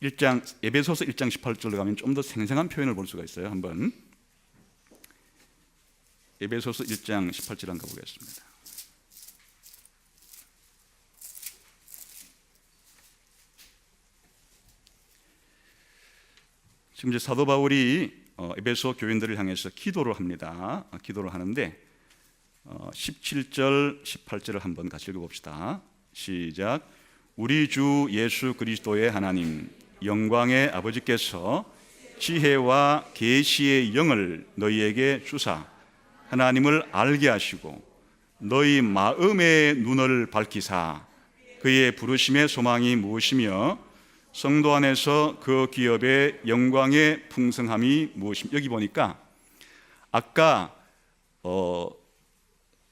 에베소서 1장 18절로 가면 좀 더 생생한 표현을 볼 수가 있어요. 한번 에베소서 1장 18절 한번 가보겠습니다. 지금 이제 사도 바울이 에베소 교인들을 향해서 기도를 합니다. 기도를 하는데 17절, 18절을 한번 같이 읽어봅시다. 시작. 우리 주 예수 그리스도의 하나님 영광의 아버지께서 지혜와 계시의 영을 너희에게 주사 하나님을 알게 하시고 너희 마음의 눈을 밝히사 그의 부르심의 소망이 무엇이며 성도 안에서 그 기업의 영광의 풍성함이 무엇이며. 여기 보니까 아까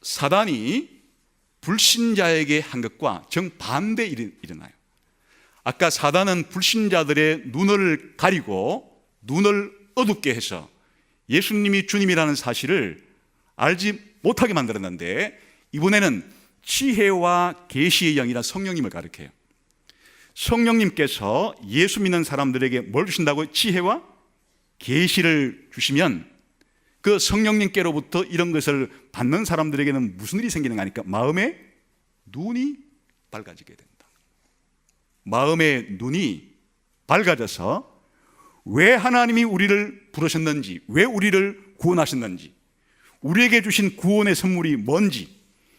사단이 불신자에게 한 것과 정반대 일이 일어나요. 아까 사단은 불신자들의 눈을 가리고 눈을 어둡게 해서 예수님이 주님이라는 사실을 알지 못하게 만들었는데, 이번에는 지혜와 계시의 영이란 성령님을 가리켜요. 성령님께서 예수 믿는 사람들에게 뭘 주신다고요? 지혜와 계시를 주시면 그 성령님께로부터 이런 것을 받는 사람들에게는 무슨 일이 생기는가 하니까 마음의 눈이 밝아지게 된다. 마음의 눈이 밝아져서 왜 하나님이 우리를 부르셨는지, 왜 우리를 구원하셨는지, 우리에게 주신 구원의 선물이 뭔지,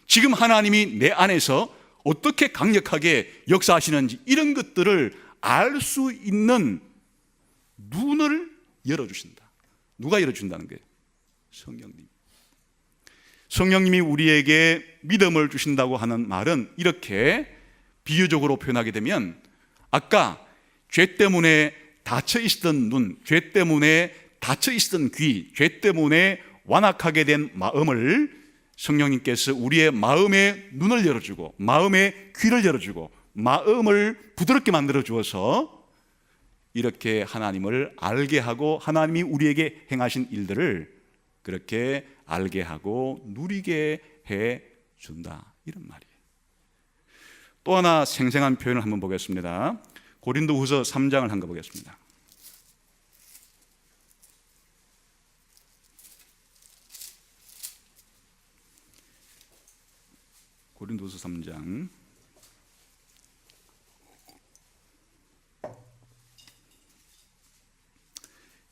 지금 하나님이 내 안에서 어떻게 강력하게 역사하시는지, 이런 것들을 알 수 있는 눈을 열어주신다. 누가 열어준다는 거예요? 성령님. 성령님이 우리에게 믿음을 주신다고 하는 말은 이렇게 비유적으로 표현하게 되면, 아까 죄 때문에 닫혀 있었던 눈, 죄 때문에 닫혀 있었던 귀, 죄 때문에 완악하게 된 마음을 성령님께서 우리의 마음의 눈을 열어주고 마음의 귀를 열어주고 마음을 부드럽게 만들어 주어서 이렇게 하나님을 알게 하고 하나님이 우리에게 행하신 일들을 그렇게 알게 하고 누리게 해 준다, 이런 말이에요. 또 하나 생생한 표현을 한번 보겠습니다. 고린도후서 3장을 한번 보겠습니다. 고린도서 3장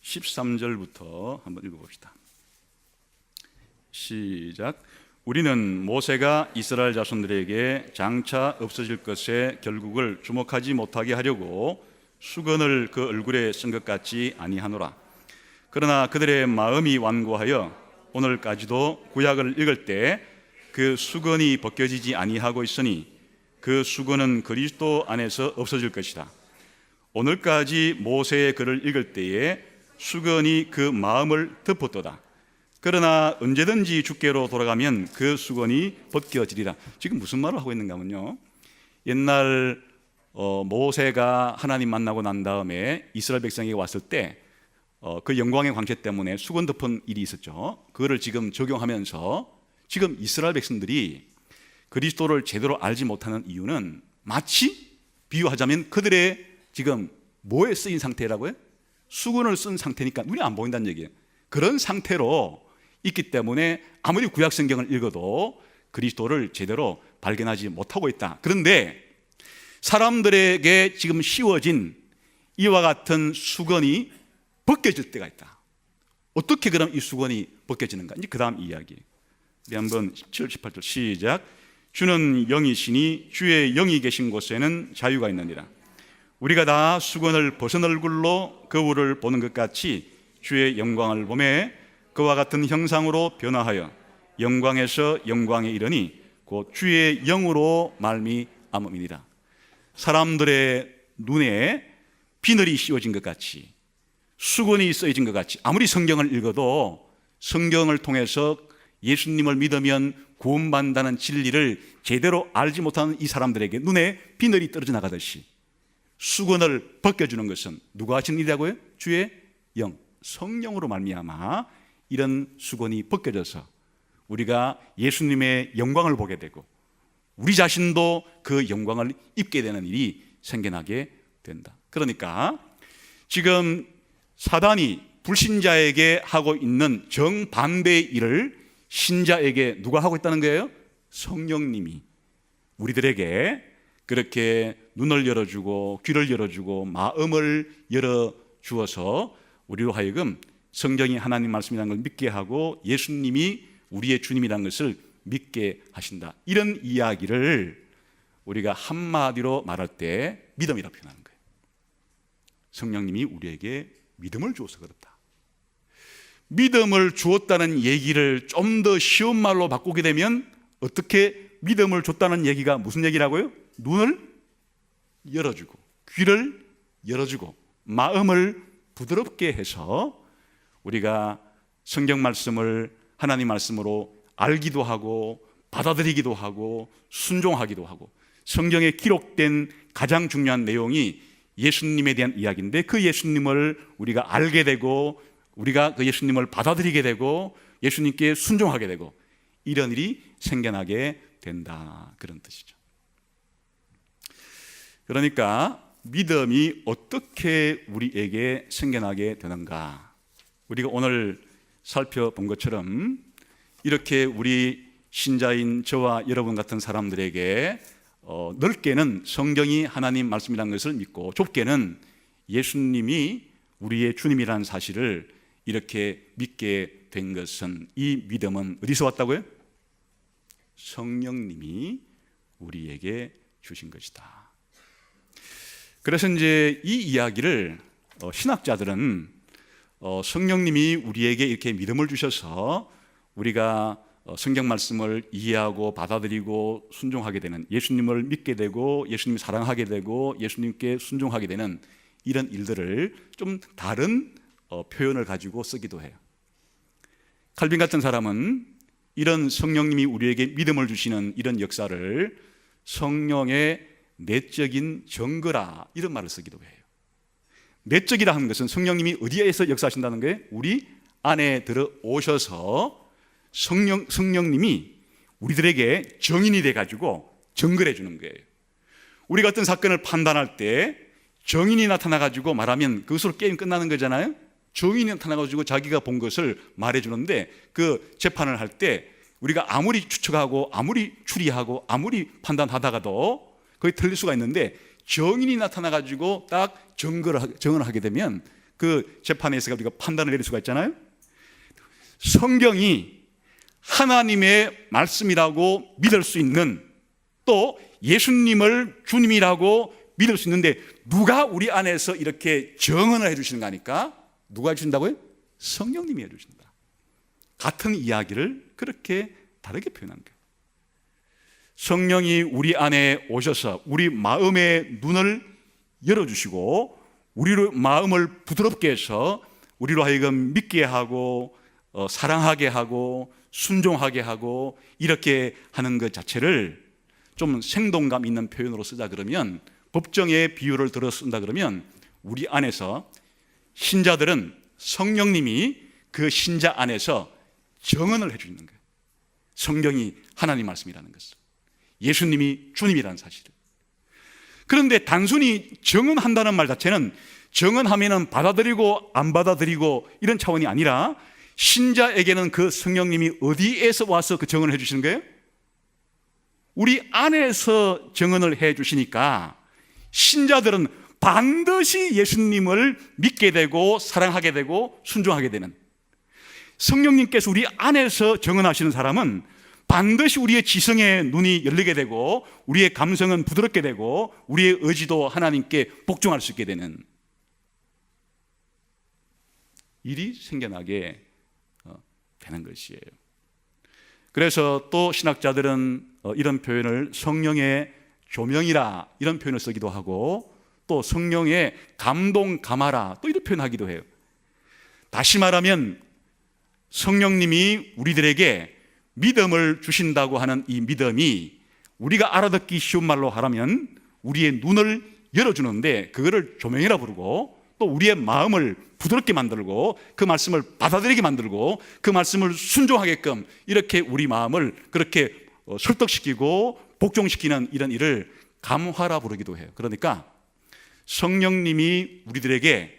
13절부터 한번 읽어봅시다. 시작. 우리는 모세가 이스라엘 자손들에게 장차 없어질 것에 결국을 주목하지 못하게 하려고 수건을 그 얼굴에 쓴 것 같지 아니하노라. 그러나 그들의 마음이 완고하여 오늘까지도 구약을 읽을 때 그 수건이 벗겨지지 아니하고 있으니 그 수건은 그리스도 안에서 없어질 것이다. 오늘까지 모세의 글을 읽을 때에 수건이 그 마음을 덮었도다. 그러나 언제든지 주께로 돌아가면 그 수건이 벗겨지리라. 지금 무슨 말을 하고 있는가 하면요, 옛날 모세가 하나님 만나고 난 다음에 이스라엘 백성에게 왔을 때 그 영광의 광채 때문에 수건 덮은 일이 있었죠. 그거를 지금 적용하면서 지금 이스라엘 백성들이 그리스도를 제대로 알지 못하는 이유는 마치 비유하자면 그들의 지금 뭐에 쓰인 상태라고요? 수건을 쓴 상태니까 눈이 안 보인다는 얘기예요. 그런 상태로 있기 때문에 아무리 구약 성경을 읽어도 그리스도를 제대로 발견하지 못하고 있다. 그런데 사람들에게 지금 씌워진 이와 같은 수건이 벗겨질 때가 있다. 어떻게 그럼 이 수건이 벗겨지는가? 이제 그 다음 이야기. 우리 한번 17, 18절 시작. 주는 영이시니 주의 영이 계신 곳에는 자유가 있느니라. 우리가 다 수건을 벗은 얼굴로 거울을 보는 것 같이 주의 영광을 보매 그와 같은 형상으로 변화하여 영광에서 영광에 이르니 곧 주의 영으로 말미암음이니라. 사람들의 눈에 비늘이 씌워진 것 같이, 수건이 써진 것 같이, 아무리 성경을 읽어도 성경을 통해서 예수님을 믿으면 구원받는다는 진리를 제대로 알지 못하는 이 사람들에게 눈에 비늘이 떨어져 나가듯이 수건을 벗겨주는 것은 누가 하신 일이라고요? 주의 영, 성령으로 말미암아 이런 수건이 벗겨져서 우리가 예수님의 영광을 보게 되고 우리 자신도 그 영광을 입게 되는 일이 생겨나게 된다. 그러니까 지금 사단이 불신자에게 하고 있는 정반대의 일을 신자에게 누가 하고 있다는 거예요? 성령님이 우리들에게 그렇게 눈을 열어주고 귀를 열어주고 마음을 열어주어서 우리로 하여금 성경이 하나님 말씀이라는 걸 믿게 하고 예수님이 우리의 주님이라는 것을 믿게 하신다. 이런 이야기를 우리가 한마디로 말할 때 믿음이라고 표현하는 거예요. 성령님이 우리에게 믿음을 주어서 그렇다. 믿음을 주었다는 얘기를 좀 더 쉬운 말로 바꾸게 되면 어떻게 믿음을 줬다는 얘기가 무슨 얘기라고요? 눈을 열어주고 귀를 열어주고 마음을 부드럽게 해서 우리가 성경 말씀을 하나님 말씀으로 알기도 하고 받아들이기도 하고 순종하기도 하고, 성경에 기록된 가장 중요한 내용이 예수님에 대한 이야기인데 그 예수님을 우리가 알게 되고 우리가 그 예수님을 받아들이게 되고 예수님께 순종하게 되고 이런 일이 생겨나게 된다, 그런 뜻이죠. 그러니까 믿음이 어떻게 우리에게 생겨나게 되는가, 우리가 오늘 살펴본 것처럼 이렇게 우리 신자인 저와 여러분 같은 사람들에게 넓게는 성경이 하나님 말씀이라는 것을 믿고 좁게는 예수님이 우리의 주님이라는 사실을 이렇게 믿게 된 것은, 이 믿음은 어디서 왔다고요? 성령님이 우리에게 주신 것이다. 그래서 이제 이 이야기를 신학자들은 성령님이 우리에게 이렇게 믿음을 주셔서 우리가 성경 말씀을 이해하고 받아들이고 순종하게 되는, 예수님을 믿게 되고 예수님을 사랑하게 되고 예수님께 순종하게 되는 이런 일들을 좀 다른 표현을 가지고 쓰기도 해요. 칼빈 같은 사람은 이런 성령님이 우리에게 믿음을 주시는 이런 역사를 성령의 내적인 증거라, 이런 말을 쓰기도 해요. 내적이라 하는 것은 성령님이 어디에서 역사하신다는 거예요? 우리 안에 들어오셔서 성령님이 우리들에게 정인이 돼가지고 증거를 해주는 거예요. 우리가 어떤 사건을 판단할 때 정인이 나타나가지고 말하면 그것으로 게임 끝나는 거잖아요. 정인이 나타나가지고 자기가 본 것을 말해주는데 그 재판을 할 때 우리가 아무리 추측하고 아무리 추리하고 아무리 판단하다가도 거의 틀릴 수가 있는데, 정인이 나타나가지고 딱 증언을 하게 되면 그 재판에서 우리가 판단을 내릴 수가 있잖아요. 성경이 하나님의 말씀이라고 믿을 수 있는, 또 예수님을 주님이라고 믿을 수 있는데 누가 우리 안에서 이렇게 증언을 해주시는 거 아니까? 누가 해주신다고요? 성령님이 해주신다. 같은 이야기를 그렇게 다르게 표현한 거예요. 성령이 우리 안에 오셔서 우리 마음의 눈을 열어주시고 우리의 마음을 부드럽게 해서 우리로 하여금 믿게 하고 사랑하게 하고 순종하게 하고 이렇게 하는 것 자체를 좀 생동감 있는 표현으로 쓰자 그러면, 법정의 비유를 들어 쓴다 그러면, 우리 안에서 신자들은 성령님이 그 신자 안에서 증언을 해주는 거예요. 성경이 하나님 말씀이라는 것을, 예수님이 주님이라는 사실을. 그런데 단순히 증언한다는 말 자체는 증언하면은 받아들이고 안 받아들이고 이런 차원이 아니라, 신자에게는 그 성령님이 어디에서 와서 그 증언을 해주시는 거예요? 우리 안에서 증언을 해주시니까 신자들은 반드시 예수님을 믿게 되고 사랑하게 되고 순종하게 되는, 성령님께서 우리 안에서 증언하시는 사람은 반드시 우리의 지성의 눈이 열리게 되고 우리의 감성은 부드럽게 되고 우리의 의지도 하나님께 복종할 수 있게 되는 일이 생겨나게 되는 것이에요. 그래서 또 신학자들은 이런 표현을 성령의 조명이라, 이런 표현을 쓰기도 하고, 또 성령의 감동 감화라, 또 이런 표현하기도 해요. 다시 말하면 성령님이 우리들에게 믿음을 주신다고 하는 이 믿음이, 우리가 알아듣기 쉬운 말로 하라면 우리의 눈을 열어주는데 그거를 조명이라 부르고, 또 우리의 마음을 부드럽게 만들고 그 말씀을 받아들이게 만들고 그 말씀을 순종하게끔 이렇게 우리 마음을 그렇게 설득시키고 복종시키는 이런 일을 감화라 부르기도 해요. 그러니까 성령님이 우리들에게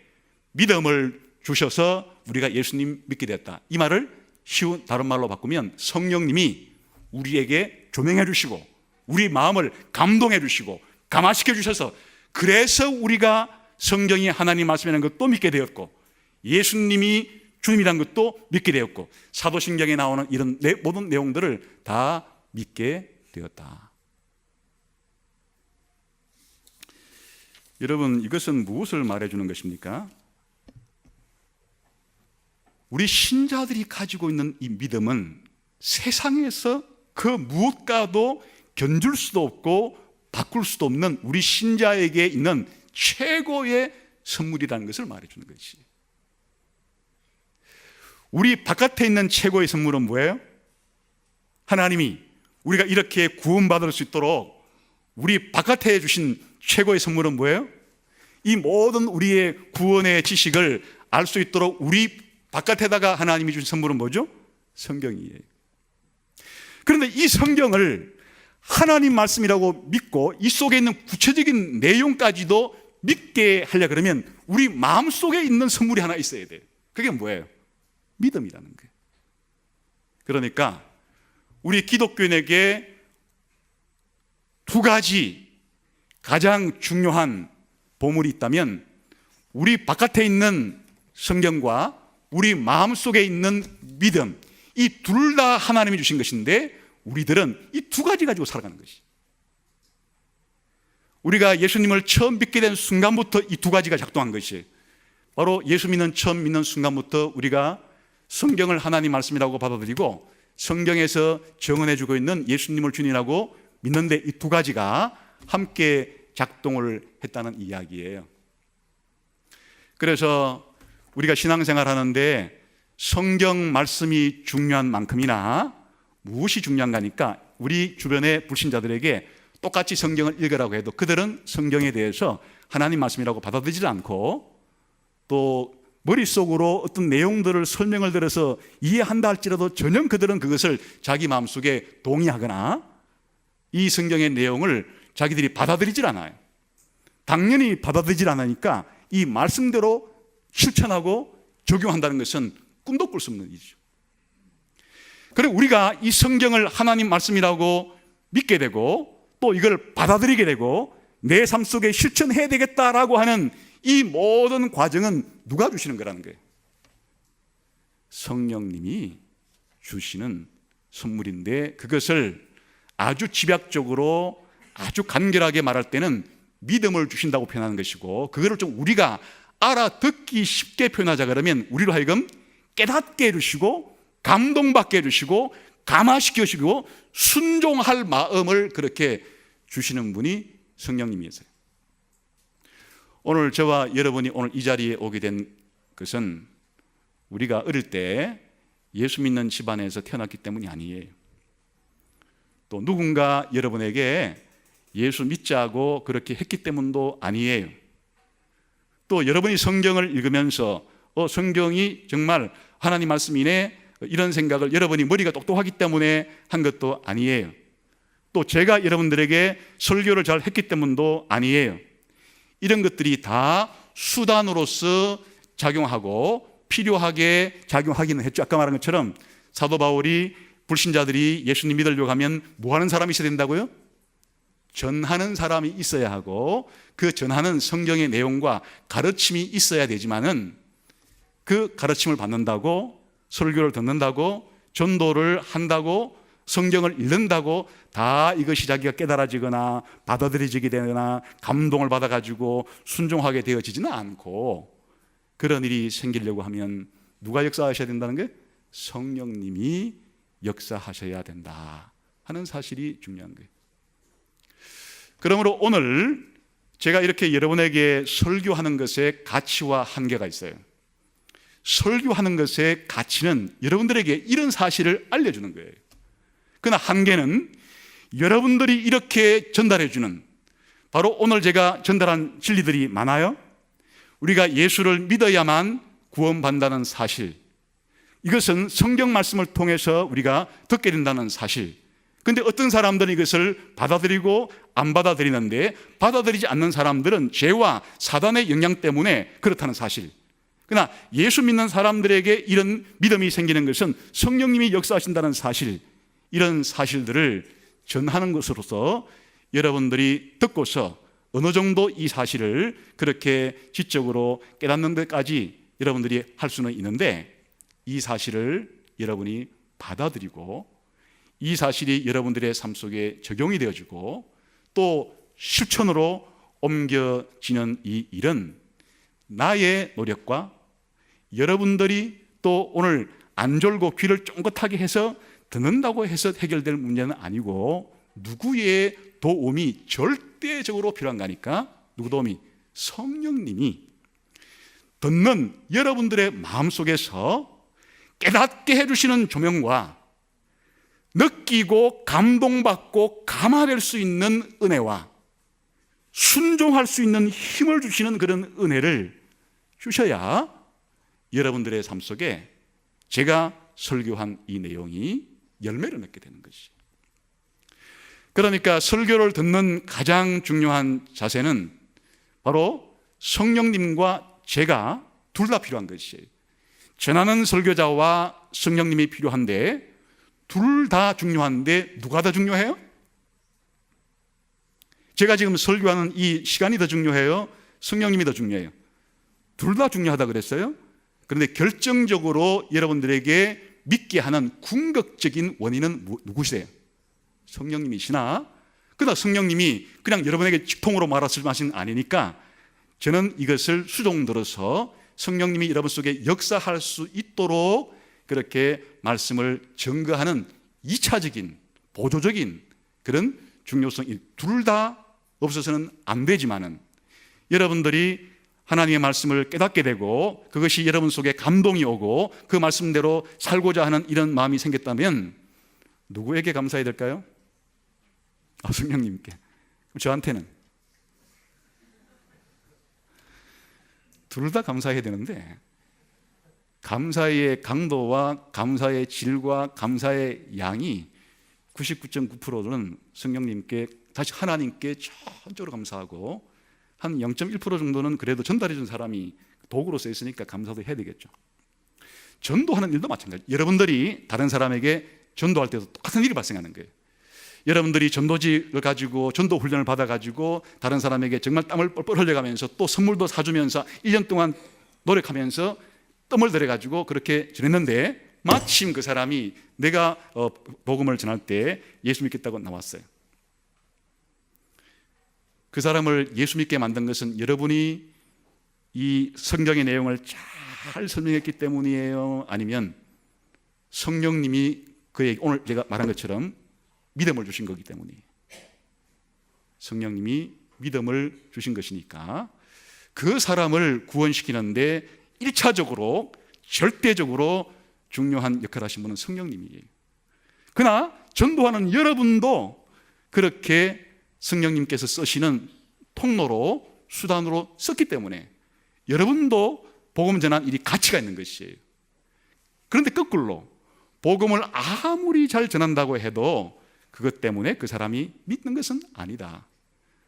믿음을 주셔서 우리가 예수님 믿게 됐다, 이 말을 쉬운 다른 말로 바꾸면 성령님이 우리에게 조명해 주시고 우리 마음을 감동해 주시고 감화시켜 주셔서, 그래서 우리가 성경이 하나님 말씀이라는 것도 믿게 되었고 예수님이 주님이란 것도 믿게 되었고, 사도신경에 나오는 이런 모든 내용들을 다 믿게 되었다. 여러분, 이것은 무엇을 말해주는 것입니까? 우리 신자들이 가지고 있는 이 믿음은 세상에서 그 무엇과도 견줄 수도 없고 바꿀 수도 없는 우리 신자에게 있는 최고의 선물이라는 것을 말해주는 것이. 우리 바깥에 있는 최고의 선물은 뭐예요? 하나님이 우리가 이렇게 구원받을 수 있도록 우리 바깥에 주신 최고의 선물은 뭐예요? 이 모든 우리의 구원의 지식을 알 수 있도록 우리 바깥에다가 하나님이 주신 선물은 뭐죠? 성경이에요. 그런데 이 성경을 하나님 말씀이라고 믿고 이 속에 있는 구체적인 내용까지도 믿게 하려 그러면 우리 마음속에 있는 선물이 하나 있어야 돼요. 그게 뭐예요? 믿음이라는 거예요. 그러니까 우리 기독교인에게 두 가지 가장 중요한 보물이 있다면 우리 바깥에 있는 성경과 우리 마음속에 있는 믿음, 이 둘 다 하나님이 주신 것인데 우리들은 이 두 가지 가지고 살아가는 것이. 우리가 예수님을 처음 믿게 된 순간부터 이 두 가지가 작동한 것이. 바로 예수 믿는 처음 믿는 순간부터 우리가 성경을 하나님 말씀이라고 받아들이고 성경에서 정언해주고 있는 예수님을 주님이라고 믿는데 이 두 가지가 함께 작동을 했다는 이야기예요. 그래서 우리가 신앙생활 하는데 성경 말씀이 중요한 만큼이나 무엇이 중요한가 하니까 우리 주변의 불신자들에게 똑같이 성경을 읽으라고 해도 그들은 성경에 대해서 하나님 말씀이라고 받아들이지 않고 또 머릿속으로 어떤 내용들을 설명을 들어서 이해한다 할지라도 전혀 그들은 그것을 자기 마음속에 동의하거나 이 성경의 내용을 자기들이 받아들이질 않아요. 당연히 받아들이질 않으니까 이 말씀대로 실천하고 적용한다는 것은 꿈도 꿀 수 없는 일이죠. 그리고 우리가 이 성경을 하나님 말씀이라고 믿게 되고 또 이걸 받아들이게 되고 내 삶 속에 실천해야 되겠다라고 하는 이 모든 과정은 누가 주시는 거라는 거예요? 성령님이 주시는 선물인데 그것을 아주 집약적으로 아주 간결하게 말할 때는 믿음을 주신다고 표현하는 것이고 그거를 좀 우리가 알아듣기 쉽게 표현하자 그러면 우리로 하여금 깨닫게 해주시고 감동받게 해주시고 감화시켜 주시고 순종할 마음을 그렇게 주시는 분이 성령님이세요. 오늘 저와 여러분이 오늘 이 자리에 오게 된 것은 우리가 어릴 때 예수 믿는 집안에서 태어났기 때문이 아니에요. 또 누군가 여러분에게 예수 믿자고 그렇게 했기 때문도 아니에요. 또 여러분이 성경을 읽으면서 성경이 정말 하나님 말씀이네 이런 생각을 여러분이 머리가 똑똑하기 때문에 한 것도 아니에요. 또 제가 여러분들에게 설교를 잘 했기 때문도 아니에요. 이런 것들이 다 수단으로서 작용하고 필요하게 작용하기는 했죠. 아까 말한 것처럼 사도 바울이 불신자들이 예수님 믿으려고 하면 뭐 하는 사람이 있어야 된다고요? 전하는 사람이 있어야 하고 그 전하는 성경의 내용과 가르침이 있어야 되지만은 그 가르침을 받는다고 설교를 듣는다고 전도를 한다고 성경을 읽는다고 다 이것이 자기가 깨달아지거나 받아들여지게 되거나 감동을 받아가지고 순종하게 되어지지는 않고 그런 일이 생기려고 하면 누가 역사하셔야 된다는 게 성령님이 역사하셔야 된다 하는 사실이 중요한 거예요. 그러므로 오늘 제가 이렇게 여러분에게 설교하는 것에 가치와 한계가 있어요. 설교하는 것의 가치는 여러분들에게 이런 사실을 알려주는 거예요. 그러나 한계는 여러분들이 이렇게 전달해주는 바로 오늘 제가 전달한 진리들이 많아요. 우리가 예수를 믿어야만 구원받는다는 사실, 이것은 성경 말씀을 통해서 우리가 듣게 된다는 사실. 그런데 어떤 사람들은 이것을 받아들이고 안 받아들이는데 받아들이지 않는 사람들은 죄와 사단의 영향 때문에 그렇다는 사실. 그러나 예수 믿는 사람들에게 이런 믿음이 생기는 것은 성령님이 역사하신다는 사실, 이런 사실들을 전하는 것으로서 여러분들이 듣고서 어느 정도 이 사실을 그렇게 지적으로 깨닫는 데까지 여러분들이 할 수는 있는데 이 사실을 여러분이 받아들이고 이 사실이 여러분들의 삶 속에 적용이 되어지고 또 실천으로 옮겨지는 이 일은 나의 노력과 여러분들이 또 오늘 안 졸고 귀를 쫑긋하게 해서 듣는다고 해서 해결될 문제는 아니고 누구의 도움이 절대적으로 필요한 거니까 누구 도움이? 성령님이 듣는 여러분들의 마음속에서 깨닫게 해주시는 조명과 느끼고 감동받고 감화될 수 있는 은혜와 순종할 수 있는 힘을 주시는 그런 은혜를 주셔야 여러분들의 삶 속에 제가 설교한 이 내용이 열매를 맺게 되는 것이죠. 그러니까 설교를 듣는 가장 중요한 자세는 바로 성령님과 제가 둘 다 필요한 것이에요. 전하는 설교자와 성령님이 필요한데 둘 다 중요한데 누가 더 중요해요? 제가 지금 설교하는 이 시간이 더 중요해요? 성령님이 더 중요해요? 둘 다 중요하다 그랬어요. 그런데 결정적으로 여러분들에게 믿게 하는 궁극적인 원인은 누구시세요? 성령님이시나? 그러나 성령님이 그냥 여러분에게 직통으로 말씀하신 아니니까 저는 이것을 수종들어서 성령님이 여러분 속에 역사할 수 있도록 그렇게 말씀을 증거하는 2차적인 보조적인 그런 중요성이 둘 다 없어서는 안 되지만은 여러분들이 하나님의 말씀을 깨닫게 되고 그것이 여러분 속에 감동이 오고 그 말씀대로 살고자 하는 이런 마음이 생겼다면 누구에게 감사해야 될까요? 성령님께. 저한테는 둘 다 감사해야 되는데 감사의 강도와 감사의 질과 감사의 양이 99.9%는 성령님께 다시 하나님께 전적으로 감사하고 한 0.1% 정도는 그래도 전달해 준 사람이 도구로 써 있으니까 감사도 해야 되겠죠. 전도하는 일도 마찬가지. 여러분들이 다른 사람에게 전도할 때도 똑같은 일이 발생하는 거예요. 여러분들이 전도직을 가지고 전도 훈련을 받아가지고 다른 사람에게 정말 땀을 뻘뻘 흘려가면서 또 선물도 사주면서 1년 동안 노력하면서 땀을 들여가지고 그렇게 지냈는데 마침 그 사람이 내가 복음을 전할 때 예수 믿겠다고 나왔어요. 그 사람을 예수 믿게 만든 것은 여러분이 이 성경의 내용을 잘 설명했기 때문이에요? 아니면 성령님이 그에게 오늘 제가 말한 것처럼 믿음을 주신 거기 때문이에요. 성령님이 믿음을 주신 것이니까 그 사람을 구원시키는데 1차적으로 절대적으로 중요한 역할을 하신 분은 성령님이에요. 그러나 전도하는 여러분도 그렇게 성령님께서 쓰시는 통로로 수단으로 썼기 때문에 여러분도 복음 전한 일이 가치가 있는 것이에요. 그런데 거꾸로 복음을 아무리 잘 전한다고 해도 그것 때문에 그 사람이 믿는 것은 아니다.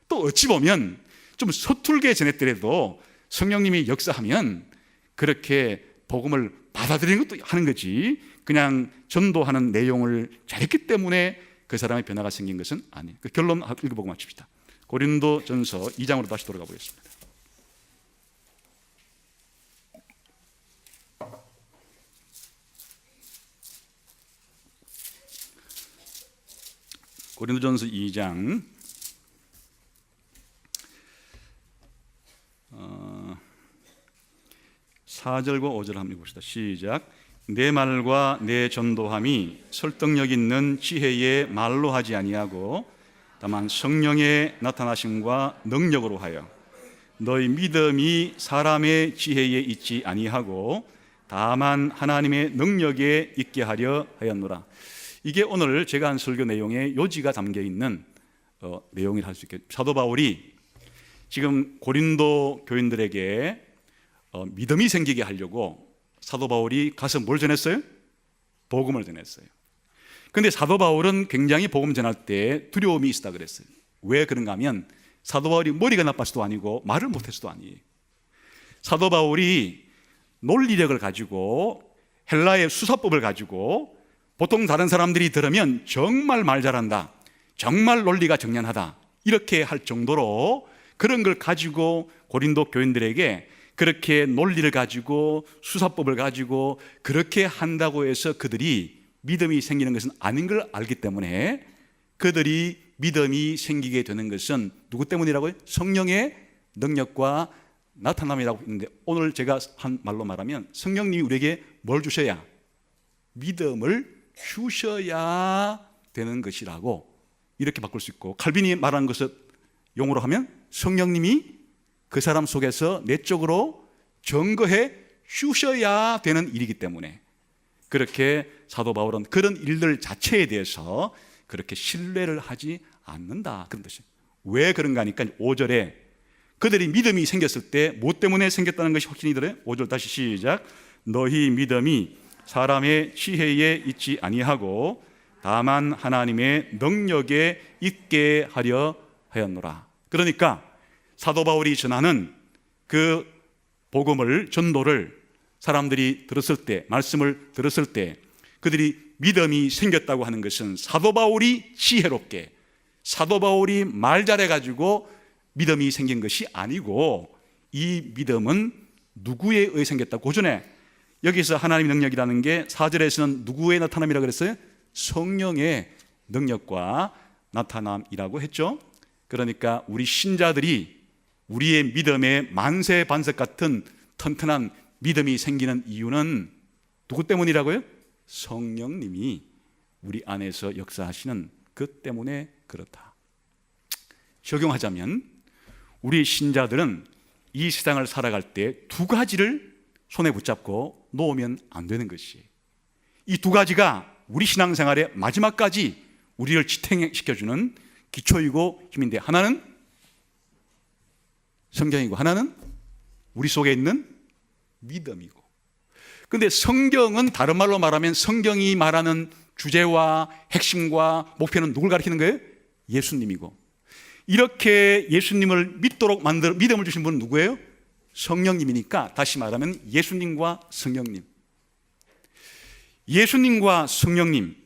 또 어찌 보면 좀 서툴게 전했더라도 성령님이 역사하면 그렇게 복음을 받아들이는 것도 하는 거지 그냥 전도하는 내용을 잘했기 때문에 그 사람의 변화가 생긴 것은 아니에요. 그 결론 읽어보고 마칩시다. 고린도전서 2장으로 다시 돌아가 보겠습니다. 고린도전서 2장 4절과 5절 한번 봅시다. 시작. 내 말과 내 전도함이 설득력 있는 지혜의 말로 하지 아니하고 다만 성령의 나타나심과 능력으로 하여 너희 믿음이 사람의 지혜에 있지 아니하고 다만 하나님의 능력에 있게 하려 하였노라. 이게 오늘 제가 한 설교 내용의 요지가 담겨 있는 내용이라 할 수 있겠죠. 사도 바울이 지금 고린도 교인들에게 믿음이 생기게 하려고 사도 바울이 가서 뭘 전했어요? 복음을 전했어요. 그런데 사도 바울은 굉장히 복음 전할 때 두려움이 있었다 그랬어요. 왜 그런가 하면 사도 바울이 머리가 나빠서도 아니고 말을 못해서도 아니에요. 사도 바울이 논리력을 가지고 헬라의 수사법을 가지고 보통 다른 사람들이 들으면 정말 말 잘한다, 정말 논리가 정연하다 이렇게 할 정도로 그런 걸 가지고 고린도 교인들에게 그렇게 논리를 가지고 수사법을 가지고 그렇게 한다고 해서 그들이 믿음이 생기는 것은 아닌 걸 알기 때문에 그들이 믿음이 생기게 되는 것은 누구 때문이라고요? 성령의 능력과 나타남이라고 했는데, 오늘 제가 한 말로 말하면 성령님이 우리에게 뭘 주셔야? 믿음을 주셔야 되는 것이라고 이렇게 바꿀 수 있고, 칼빈이 말한 것을 용어로 하면 성령님이 그 사람 속에서 내적으로 증거해 주셔야 되는 일이기 때문에, 그렇게 사도 바울은 그런 일들 자체에 대해서 그렇게 신뢰를 하지 않는다, 그런 뜻이에요. 왜 그런가 하니까 5절에 그들이 믿음이 생겼을 때 뭐 때문에 생겼다는 것이 확신이 들어요. 5절 다시 시작. 너희 믿음이 사람의 지혜에 있지 아니하고 다만 하나님의 능력에 있게 하려 하였노라. 그러니까 사도 바울이 전하는 그 복음을, 전도를 사람들이 들었을 때, 말씀을 들었을 때 그들이 믿음이 생겼다고 하는 것은 사도 바울이 지혜롭게, 사도 바울이 말 잘해가지고 믿음이 생긴 것이 아니고, 이 믿음은 누구에 의해 생겼다고? 그 전에 여기서 하나님의 능력이라는 게 4절에서는 누구의 나타남이라고 그랬어요? 성령의 능력과 나타남이라고 했죠. 그러니까 우리 신자들이 우리의 믿음의 만세 반석 같은 튼튼한 믿음이 생기는 이유는 누구 때문이라고요? 성령님이 우리 안에서 역사하시는 그 때문에 그렇다. 적용하자면 우리 신자들은 이 세상을 살아갈 때 두 가지를 손에 붙잡고 놓으면 안 되는 것이, 이 두 가지가 우리 신앙생활의 마지막까지 우리를 지탱시켜주는 기초이고 힘인데, 하나는 성경이고 하나는 우리 속에 있는 믿음이고. 근데 성경은 다른 말로 말하면 성경이 말하는 주제와 핵심과 목표는 누굴 가리키는 거예요? 예수님이고. 이렇게 예수님을 믿도록 만들 믿음을 주신 분은 누구예요? 성령님이니까 다시 말하면 예수님과 성령님, 예수님과 성령님,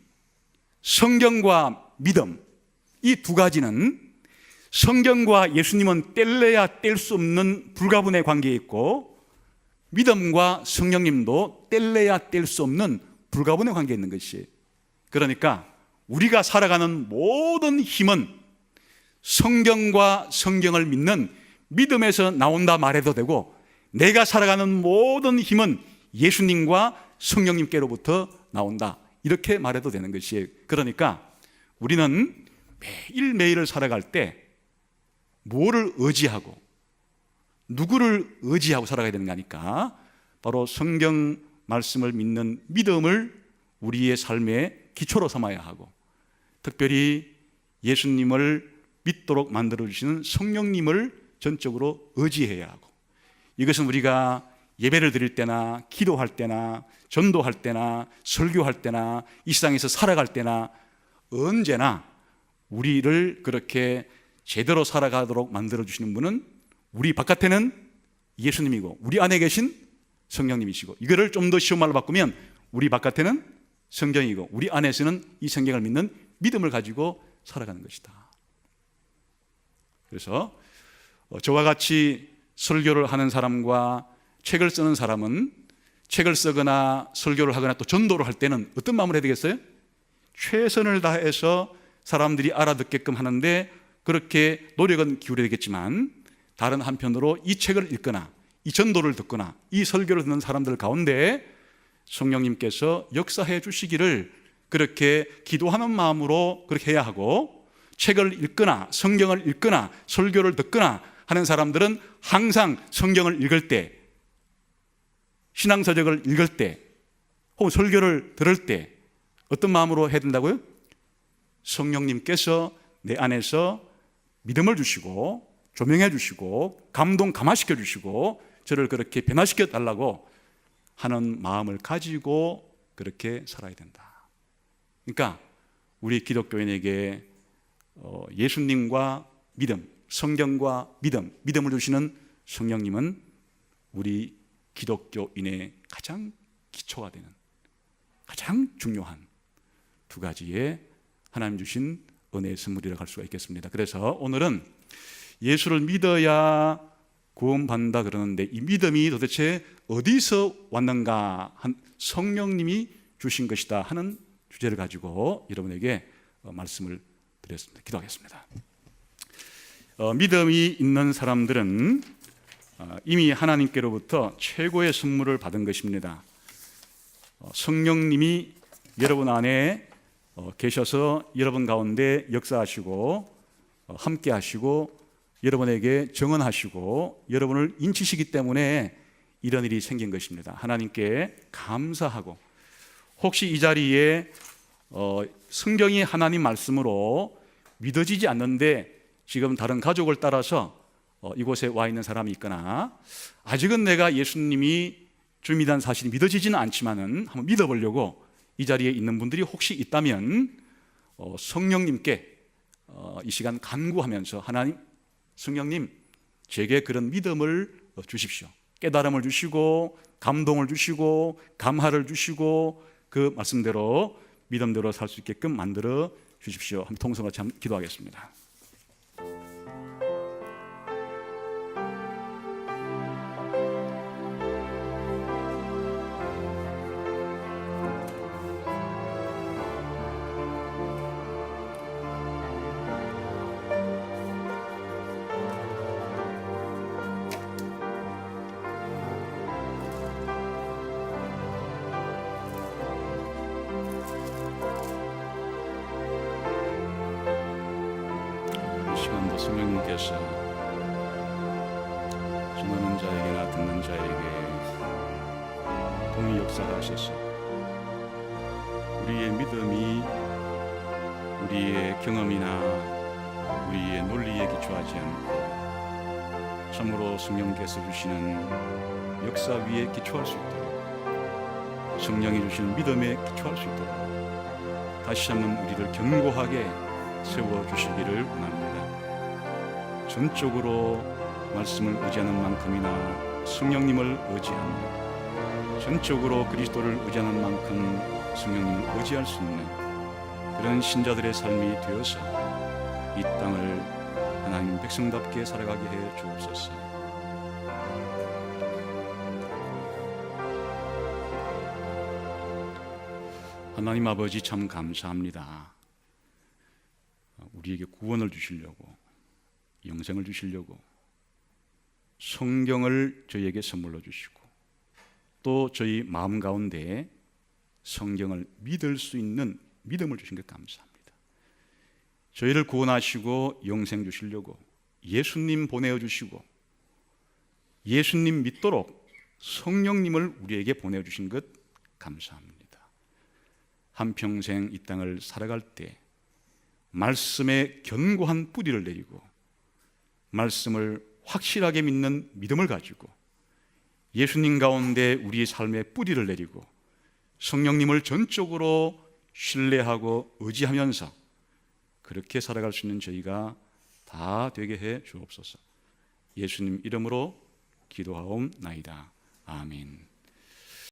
성경과 믿음, 이 두 가지는 성경과 예수님은 뗄래야 뗄 수 없는 불가분의 관계에 있고, 믿음과 성령님도 뗄래야 뗄 수 없는 불가분의 관계에 있는 것이. 그러니까 우리가 살아가는 모든 힘은 성경과 성경을 믿는 믿음에서 나온다 말해도 되고, 내가 살아가는 모든 힘은 예수님과 성령님께로부터 나온다, 이렇게 말해도 되는 것이에요. 그러니까 우리는 매일매일을 살아갈 때 뭐를 의지하고 누구를 의지하고 살아가야 되는 거니까, 바로 성경 말씀을 믿는 믿음을 우리의 삶의 기초로 삼아야 하고, 특별히 예수님을 믿도록 만들어주시는 성령님을 전적으로 의지해야 하고, 이것은 우리가 예배를 드릴 때나 기도할 때나 전도할 때나 설교할 때나 이 세상에서 살아갈 때나 언제나 우리를 그렇게 제대로 살아가도록 만들어주시는 분은 우리 바깥에는 예수님이고 우리 안에 계신 성령님이시고, 이거를 좀 더 쉬운 말로 바꾸면 우리 바깥에는 성경이고 우리 안에서는 이 성경을 믿는 믿음을 가지고 살아가는 것이다. 그래서 저와 같이 설교를 하는 사람과 책을 쓰는 사람은 책을 쓰거나 설교를 하거나 또 전도를 할 때는 어떤 마음을 해야 되겠어요? 최선을 다해서 사람들이 알아듣게끔 하는데 그렇게 노력은 기울여야 되겠지만, 다른 한편으로 이 책을 읽거나 이 전도를 듣거나 이 설교를 듣는 사람들 가운데 성령님께서 역사해 주시기를 그렇게 기도하는 마음으로 그렇게 해야 하고, 책을 읽거나 성경을 읽거나 설교를 듣거나 하는 사람들은 항상 성경을 읽을 때, 신앙서적을 읽을 때, 혹은 설교를 들을 때 어떤 마음으로 해야 된다고요? 성령님께서 내 안에서 믿음을 주시고 조명해 주시고 감화시켜 주시고 저를 그렇게 변화시켜 달라고 하는 마음을 가지고 그렇게 살아야 된다. 그러니까 우리 기독교인에게 예수님과 믿음, 성경과 믿음, 믿음을 주시는 성령님은 우리 기독교인의 가장 기초가 되는, 가장 중요한 두 가지의 하나님 주신 은혜의 선물이라고 할 수가 있겠습니다. 그래서 오늘은 예수를 믿어야 구원받는다 그러는데 이 믿음이 도대체 어디서 왔는가? 한 성령님이 주신 것이다 하는 주제를 가지고 여러분에게 말씀을 드렸습니다. 기도하겠습니다. 믿음이 있는 사람들은 이미 하나님께로부터 최고의 선물을 받은 것입니다. 성령님이 여러분 안에 계셔서 여러분 가운데 역사하시고 함께 하시고 여러분에게 정언하시고 여러분을 인치시기 때문에 이런 일이 생긴 것입니다. 하나님께 감사하고, 혹시 이 자리에 성경이 하나님 말씀으로 믿어지지 않는데 지금 다른 가족을 따라서 이곳에 와 있는 사람이 있거나 아직은 내가 예수님이 주님이라는 사실이 믿어지지는 않지만은 한번 믿어보려고 이 자리에 있는 분들이 혹시 있다면 성령님께 이 시간 간구하면서, 하나님, 성령님, 제게 그런 믿음을 주십시오. 깨달음을 주시고 감동을 주시고 감화를 주시고 그 말씀대로 믿음대로 살 수 있게끔 만들어 주십시오. 한번 통성같이 한번 기도하겠습니다. 시간도 성령님께서 전하는 자에게나 듣는 자에게 동의 역사하셔서 우리의 믿음이 우리의 경험이나 우리의 논리에 기초하지 않고 참으로 성령께서 주시는 역사 위에 기초할 수 있도록, 성령이 주시는 믿음에 기초할 수 있도록 다시 한번 우리를 견고하게 세워주시기를 원합니다. 전적으로 말씀을 의지하는 만큼이나 성령님을 의지하며, 전적으로 그리스도를 의지하는 만큼 성령님을 의지할 수 있는 그런 신자들의 삶이 되어서 이 땅을 하나님 백성답게 살아가게 해 주옵소서. 하나님 아버지, 참 감사합니다. 우리에게 구원을 주시려고, 영생을 주시려고 성경을 저희에게 선물로 주시고, 또 저희 마음 가운데 성경을 믿을 수 있는 믿음을 주신 것 감사합니다. 저희를 구원하시고 영생 주시려고 예수님 보내어 주시고 예수님 믿도록 성령님을 우리에게 보내어 주신 것 감사합니다. 한평생 이 땅을 살아갈 때 말씀에 견고한 뿌리를 내리고 말씀을 확실하게 믿는 믿음을 가지고 예수님 가운데 우리의 삶에 뿌리를 내리고 성령님을 전적으로 신뢰하고 의지하면서 그렇게 살아갈 수 있는 저희가 다 되게 해 주옵소서. 예수님 이름으로 기도하옵나이다. 아멘.